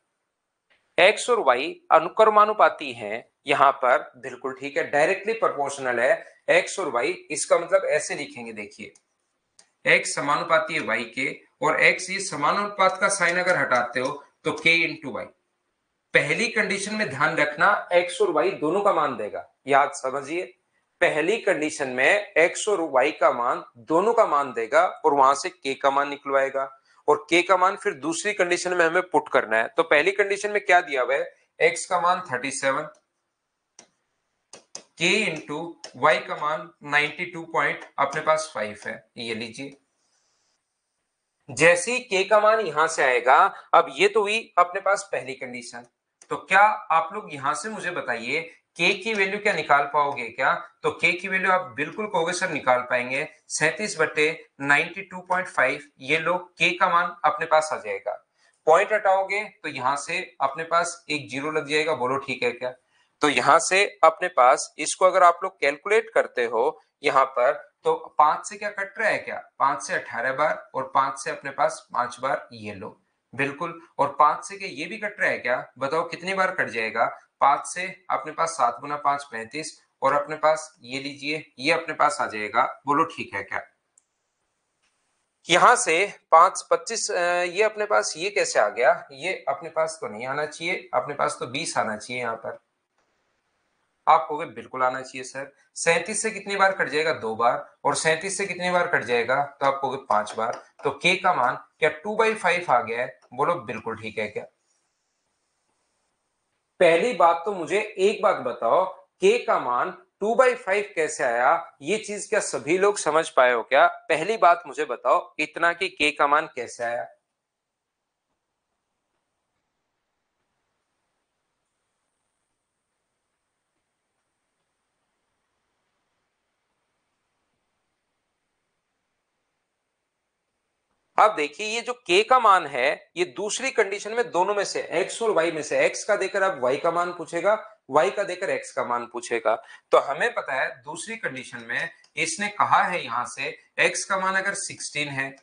एक्स और वाई अनुक्रमानुपाती हैं, यहां पर बिल्कुल ठीक है, डायरेक्टली प्रोपोर्शनल है एक्स और वाई। इसका मतलब ऐसे लिखेंगे, देखिए एक्स समानुपाती है वाई के, और एक्स ये समानुपात का साइन अगर हटाते हो तो के इंटू वाई। पहली कंडीशन में ध्यान रखना एक्स और वाई दोनों का मान देगा, याद समझिए। पहली कंडीशन में एक्स और वाई का मान दोनों का मान देगा और वहां से के का मान निकलवाएगा, और के का मान फिर दूसरी कंडीशन में हमें पुट करना है। तो पहली कंडीशन में क्या दिया हुआ है, एक्स का मान 37, के इंटू वाई का मान 92 पॉइंट अपने पास 5 है, ये लीजिए। जैसे ही के का मान यहां से आएगा, अब ये तो हुई अपने पास पहली कंडीशन। तो क्या आप लोग यहां से मुझे बताइए के की वैल्यू क्या निकाल पाओगे क्या? तो के की वैल्यू आप बिल्कुल कहोगे सर निकाल पाएंगे, 37/92.5। ये लोग के का मान अपने पास आ जाएगा। पॉइंट हटाओगे तो यहां से अपने पास एक जीरो लग जाएगा, बोलो ठीक है क्या? तो यहां से अपने पास इसको अगर आप लोग कैलकुलेट करते हो यहां पर, तो 5 से क्या कट रहा है क्या, 5 से 18 बार, और 5 से अपने पास 5 बार, ये लो बिल्कुल। और 5 से क्या ये भी कट रहा है क्या, बताओ कितनी बार कट जाएगा? 5 से अपने पास 7 गुना 5 35, और अपने पास ये लीजिए ये अपने पास आ जाएगा, बोलो ठीक है क्या? यहां से 5 25, ये अपने पास ये कैसे आ गया? ये अपने पास तो नहीं आना चाहिए, अपने पास तो 20 आना चाहिए यहाँ पर। आप कहोगे बिल्कुल आना चाहिए सर। 37 से कितनी बार कट जाएगा? 2 बार। और 37 से कितनी बार कट जाएगा? तो आप कहोगे 5 बार। तो के का मान क्या 2/5 आ गया है? बोलो बिल्कुल ठीक है क्या? पहली बात तो मुझे एक बात बताओ, के का मान 2/5 कैसे आया? ये चीज क्या सभी लोग समझ पाए हो क्या? पहली बात मुझे बताओ इतना कि के का मान कैसे आया। अब देखिए ये जो k का मान है, ये दूसरी कंडीशन में दोनों में से x और y में से x का देकर अब y का मान पूछेगा, y का देकर x का मान पूछेगा। तो हमें पता है दूसरी कंडीशन में इसने कहा है यहां से x का मान अगर 16 है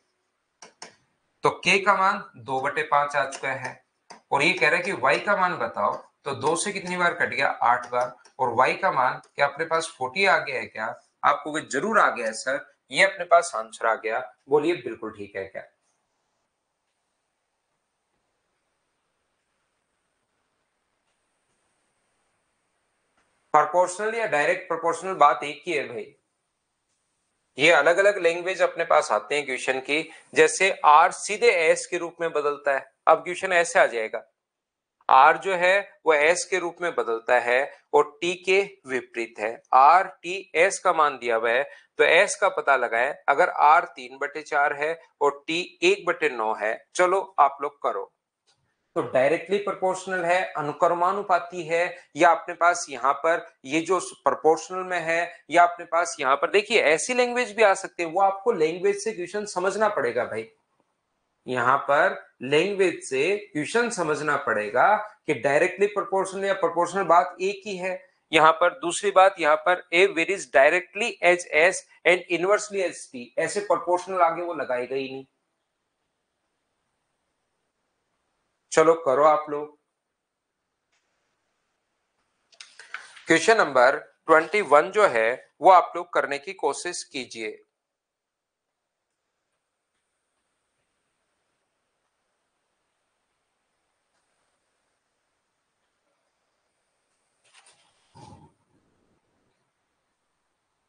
तो k का मान 2/5 आ चुका है, और ये कह रहा है कि y का मान बताओ। तो 2 से कितनी बार कट गया? 8 बार। और y का मान क्या अपने पास 40 आ गया है क्या? आपको जरूर आ गया है सर, ये अपने पास आंसर आ गया, बोलिए बिल्कुल ठीक है क्या? प्रोपोर्शनल या डायरेक्ट प्रोपोर्शनल बात एक ही है भाई। ये अलग अलग लैंग्वेज अपने पास आते हैं क्वेश्चन की। जैसे आर सीधे एस के रूप में बदलता है, अब क्वेश्चन ऐसे आ जाएगा, आर जो है वो एस के रूप में बदलता है और टी के विपरीत है। आर टी एस का मान दिया हुआ है, तो एस का पता लगाएं। अगर आर 3/4 है और टी 1/9 है, चलो आप लोग करो। तो डायरेक्टली प्रोपोर्शनल है, अनुक्रमानुपाती है, या अपने पास यहां पर ये जो प्रोपोर्शनल में है, या अपने पास यहां पर देखिए ऐसी लैंग्वेज भी आ सकती है, वो आपको लैंग्वेज से क्वेश्चन समझना पड़ेगा भाई। यहां पर लैंग्वेज से क्वेश्चन समझना पड़ेगा कि डायरेक्टली प्रोपोर्शनल या प्रोपोर्शनल बात एक ही है। यहां पर दूसरी बात, यहां पर A varies directly as S and inversely as T, ऐसे प्रोपोर्शनल आगे वो लगाएगा ही नहीं। चलो करो आप लोग। क्वेश्चन नंबर 21 जो है वो आप लोग करने की कोशिश कीजिए।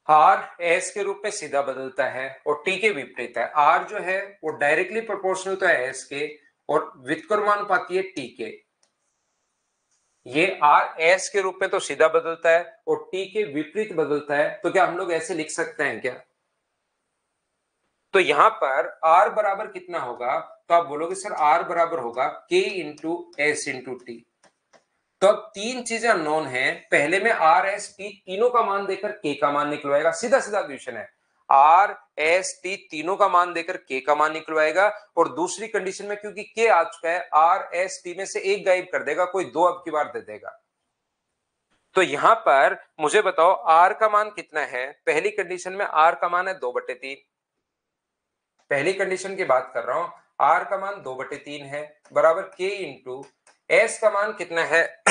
आर एस के रूप में सीधा बदलता है और टी के विपरीत है। आर जो है वो डायरेक्टली प्रोपोर्शनल तो है एस के, और व्युत्क्रमानुपाती है टी के। ये आर एस के रूप में तो सीधा बदलता है और टी के विपरीत बदलता है, तो क्या हम लोग ऐसे लिख सकते हैं क्या? तो यहां पर आर बराबर कितना होगा? तो आप बोलोगे सर आर बराबर होगा के इंटू एस इंटू टी। तो अब तीन चीजें नॉन है, पहले में आर एस टी तीनों का मान देकर के का मान निकलवाएगा, सीधा सीधा क्वेश्चन है। आर एस टी तीनों का मान देकर के का मान निकलवाएगा, और दूसरी कंडीशन में क्योंकि के आ चुका है आर एस टी में से एक गायब कर देगा, कोई दो अब की बार दे देगा। तो यहां पर मुझे बताओ आर का मान कितना है। पहली कंडीशन में आर का मान है 2/3, पहली कंडीशन की बात कर रहा हूं, आर का मान 2/3 है बराबर के इंटू एस का मान कितना है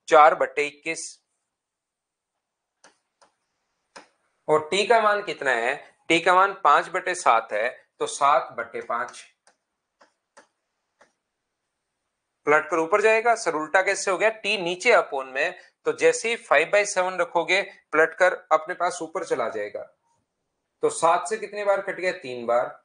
4/21, और टी का मान कितना है, टी का मान 5/7 है, तो 7/5 पलट कर ऊपर जाएगा। सर उल्टा कैसे हो गया, टी नीचे अपोन में, तो जैसे ही 5/7 रखोगे पलट कर अपने पास ऊपर चला जाएगा। तो 7 से कितनी बार कट गया, 3 बार।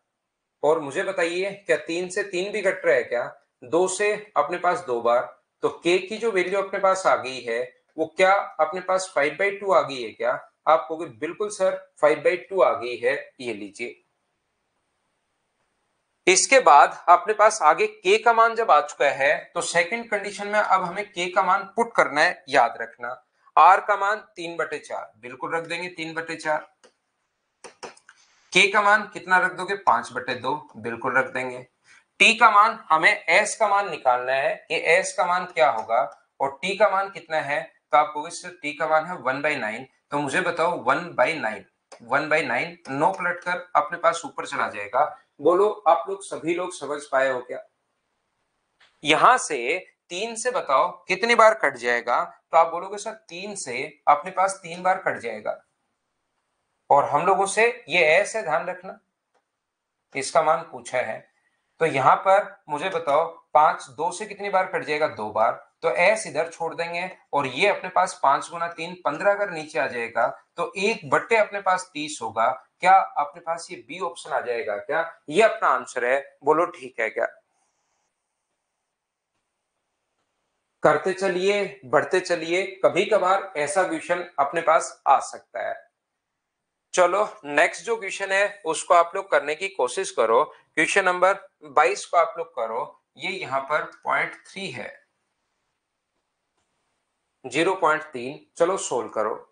और मुझे बताइए क्या 3 से 3 भी कट रहा है क्या, 2 से अपने पास 2 बार। तो के की जो वैल्यू अपने पास आ गई है वो क्या अपने पास 5/2 आ गई है क्या। आप कहोगे बिल्कुल सर 5/2 आ गई है, ये लीजिए। इसके बाद अपने पास आगे के का मान जब आ चुका है तो सेकंड कंडीशन में अब हमें के का मान पुट करना है। याद रखना आर का मान 3/4 बिल्कुल रख देंगे, 3/4। के का मान कितना रख दोगे, 5/2 बिल्कुल रख देंगे। टी का मान हमें एस का मान निकालना है कि एस का मान क्या होगा, और टी का मान कितना है, तो आप कहोगे सर टी का मान है 1/9। तो मुझे बताओ 1/9, 1/9 9 पलट कर अपने पास ऊपर चला जाएगा। बोलो आप लोग सभी लोग समझ पाए हो क्या। यहां से 3 से बताओ कितनी बार कट जाएगा, तो आप बोलोगे सर 3 से अपने पास 3 बार कट जाएगा, और हम लोगों से ये ऐसे ध्यान रखना इसका मान पूछा है। तो यहां पर मुझे बताओ 5 2 से कितनी बार कट जाएगा, 2 बार। तो एस इधर छोड़ देंगे, और ये अपने पास 5 गुना 3 15 अगर नीचे आ जाएगा तो 1/, अपने पास 30 होगा। क्या अपने पास ये बी ऑप्शन आ जाएगा क्या, ये अपना आंसर है। बोलो ठीक है क्या। करते चलिए बढ़ते चलिए, कभी कभार ऐसा क्वेश्चन अपने पास आ सकता है। चलो नेक्स्ट जो क्वेश्चन है उसको आप लोग करने की कोशिश करो। क्वेश्चन नंबर 22 को आप लोग करो। ये यहां पर 0.3 है, 0.3। चलो सोल्व करो।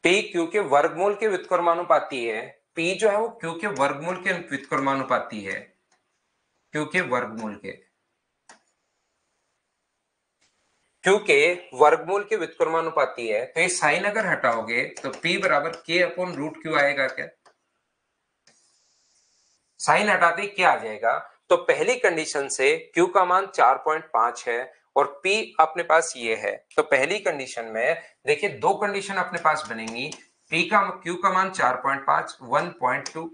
पी क्यू के वर्गमूल के व्युत्क्रमानुपाती है। पी जो है वो क्यू के वर्गमूल के व्युत्क्रमानुपाती है, क्यू के वर्गमूल के, क्यू के वर्गमूल के व्युत्क्रमानुपाती है। तो ये साइन अगर हटाओगे तो पी बराबर के अपॉन रूट क्यू आएगा क्या। साइन हटाते ही क्या आ जाएगा, तो पहली कंडीशन से Q का मान 4.5 है और P अपने पास ये है। तो पहली कंडीशन में देखिए दो कंडीशन अपने पास बनेंगी। Q का मान 4.5 1.2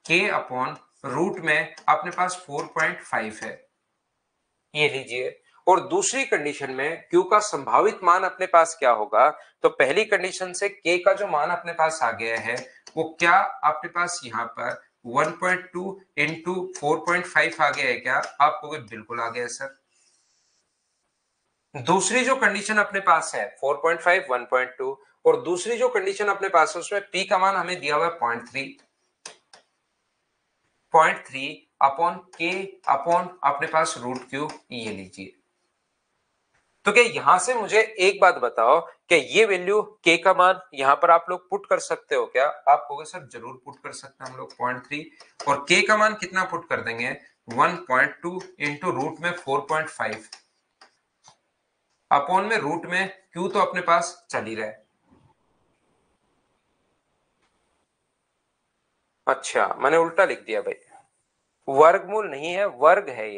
K अपॉन रूट में अपने पास 4.5 है, ये लीजिए। और दूसरी कंडीशन में Q का संभावित मान अपने पास क्या होगा, तो पहली कंडीशन से K का जो मान अपने पास आ गया है वो क्या अपने पास यहाँ पर 1.2 इंटू 4.5 आ गया है क्या। आपको बिल्कुल आ गया सर। दूसरी जो कंडीशन अपने पास है 4.5 1.2, और दूसरी जो कंडीशन अपने पास है उसमें P का मान हमें दिया हुआ है 0.3 अपॉन K अपॉन अपने पास रूट क्यू, ये लीजिए। तो क्या यहां से मुझे एक बात बताओ, क्या ये वैल्यू के का मान यहां पर आप लोग पुट कर सकते हो क्या। आप कहोगे सर जरूर पुट कर सकते हैं हम लोग 0.3, और के का मान कितना पुट कर देंगे 1.2 इंटू रूट में 4.5 अपॉन में रूट में क्यू तो अपने पास चल ही रहा है। अच्छा, मैंने उल्टा लिख दिया भाई, वर्गमूल नहीं है, वर्ग है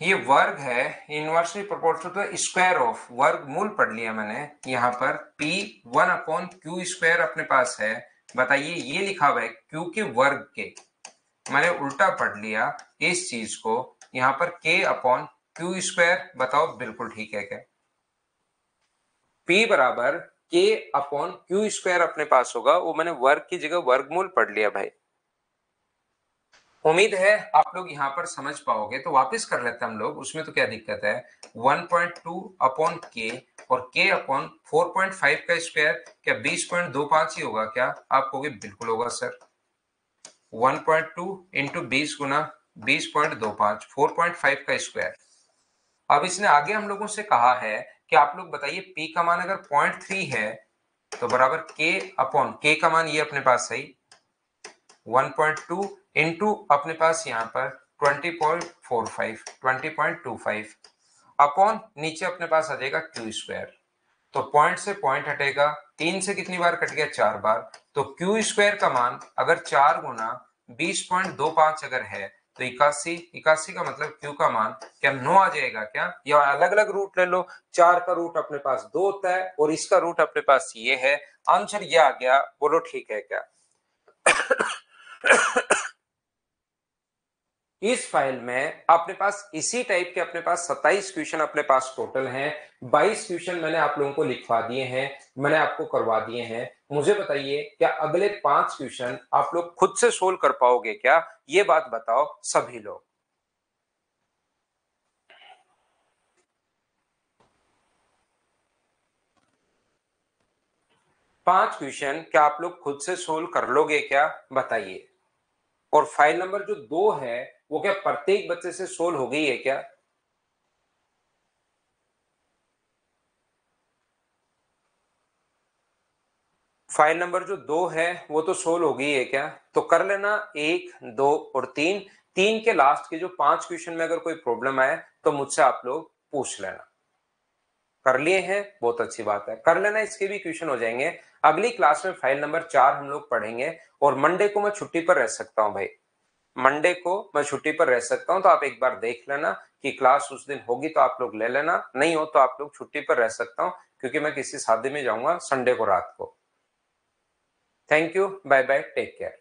ये वर्ग है, inversely proportional to square of, वर्गमूल पढ़ लिया मैंने। यहाँ पर P 1/q² अपने पास है। बताइए, ये लिखा हुआ है Q के वर्ग के, मैंने उल्टा पढ़ लिया इस चीज को। यहाँ पर K/Q², बताओ बिल्कुल ठीक है क्या? P बराबर K/Q² अपने पास होगा, वो मैंने वर्ग की जगह वर्गमूल पढ़ लिया भाई। उम्मीद है आप लोग यहाँ पर समझ पाओगे, तो वापस कर लेते हैं हम लोग, उसमें तो क्या दिक्कत है। 1.2/k और K/4.5 का स्क्वायर, क्या 20.25 ही होगा क्या? आप कहोगे बिल्कुल होगा सर। 1.2 इंटू 20 गुना 20.25, 4.5 का स्क्वायर। अब इसने आगे हम लोगों से कहा है कि आप लोग बताइए P का मान अगर 0.3 है तो बराबर K का मान ये अपने पास सही 1.2 इंटू अपने पास यहाँ पर 20.25 अपॉन नीचे अपने पास आ जाएगा Q²। तो पॉइंट से पॉइंट हटेगा, 3 से कितनी बार कट गया? 4 बार। तो Q² का मान अगर 4 गुना 20.25 अगर है तो 81 का मतलब Q का मान क्या 9 आ जाएगा क्या? या अलग अलग रूट ले लो, 4 का रूट अपने पास 2 होता है और इसका रूट अपने पास ये है। आंसर ये आ गया, बोलो ठीक है क्या? इस फाइल में अपने पास इसी टाइप के अपने पास 27 क्वेश्चन अपने पास टोटल हैं। 22 क्वेश्चन मैंने आप लोगों को लिखवा दिए हैं, मैंने आपको करवा दिए हैं। मुझे बताइए, क्या अगले 5 क्वेश्चन आप लोग खुद से सोल्व कर पाओगे क्या? ये बात बताओ सभी लोग। पांच क्वेश्चन क्या आप लोग खुद से सोल्व कर लोगे क्या? बताइए। और फाइल नंबर जो 2 है वो क्या प्रत्येक बच्चे से सोल्व हो गई है क्या? फाइल नंबर जो 2 है वो तो सोल्व हो गई है क्या? तो कर लेना 1, 2 और 3। 3 के लास्ट के जो 5 क्वेश्चन में अगर कोई प्रॉब्लम आए तो मुझसे आप लोग पूछ लेना। कर लिए हैं, बहुत अच्छी बात है, कर लेना, इसके भी क्वेश्चन हो जाएंगे। अगली क्लास में फाइल नंबर 4 हम लोग पढ़ेंगे। और मंडे को मैं छुट्टी पर रह सकता हूं भाई, मंडे को मैं छुट्टी पर रह सकता हूं, तो आप एक बार देख लेना कि क्लास उस दिन होगी तो आप लोग ले लेना, नहीं हो तो आप लोग छुट्टी पर रह सकता हूं, क्योंकि मैं किसी शादी में जाऊंगा संडे को रात को। Thank you, bye bye, take care.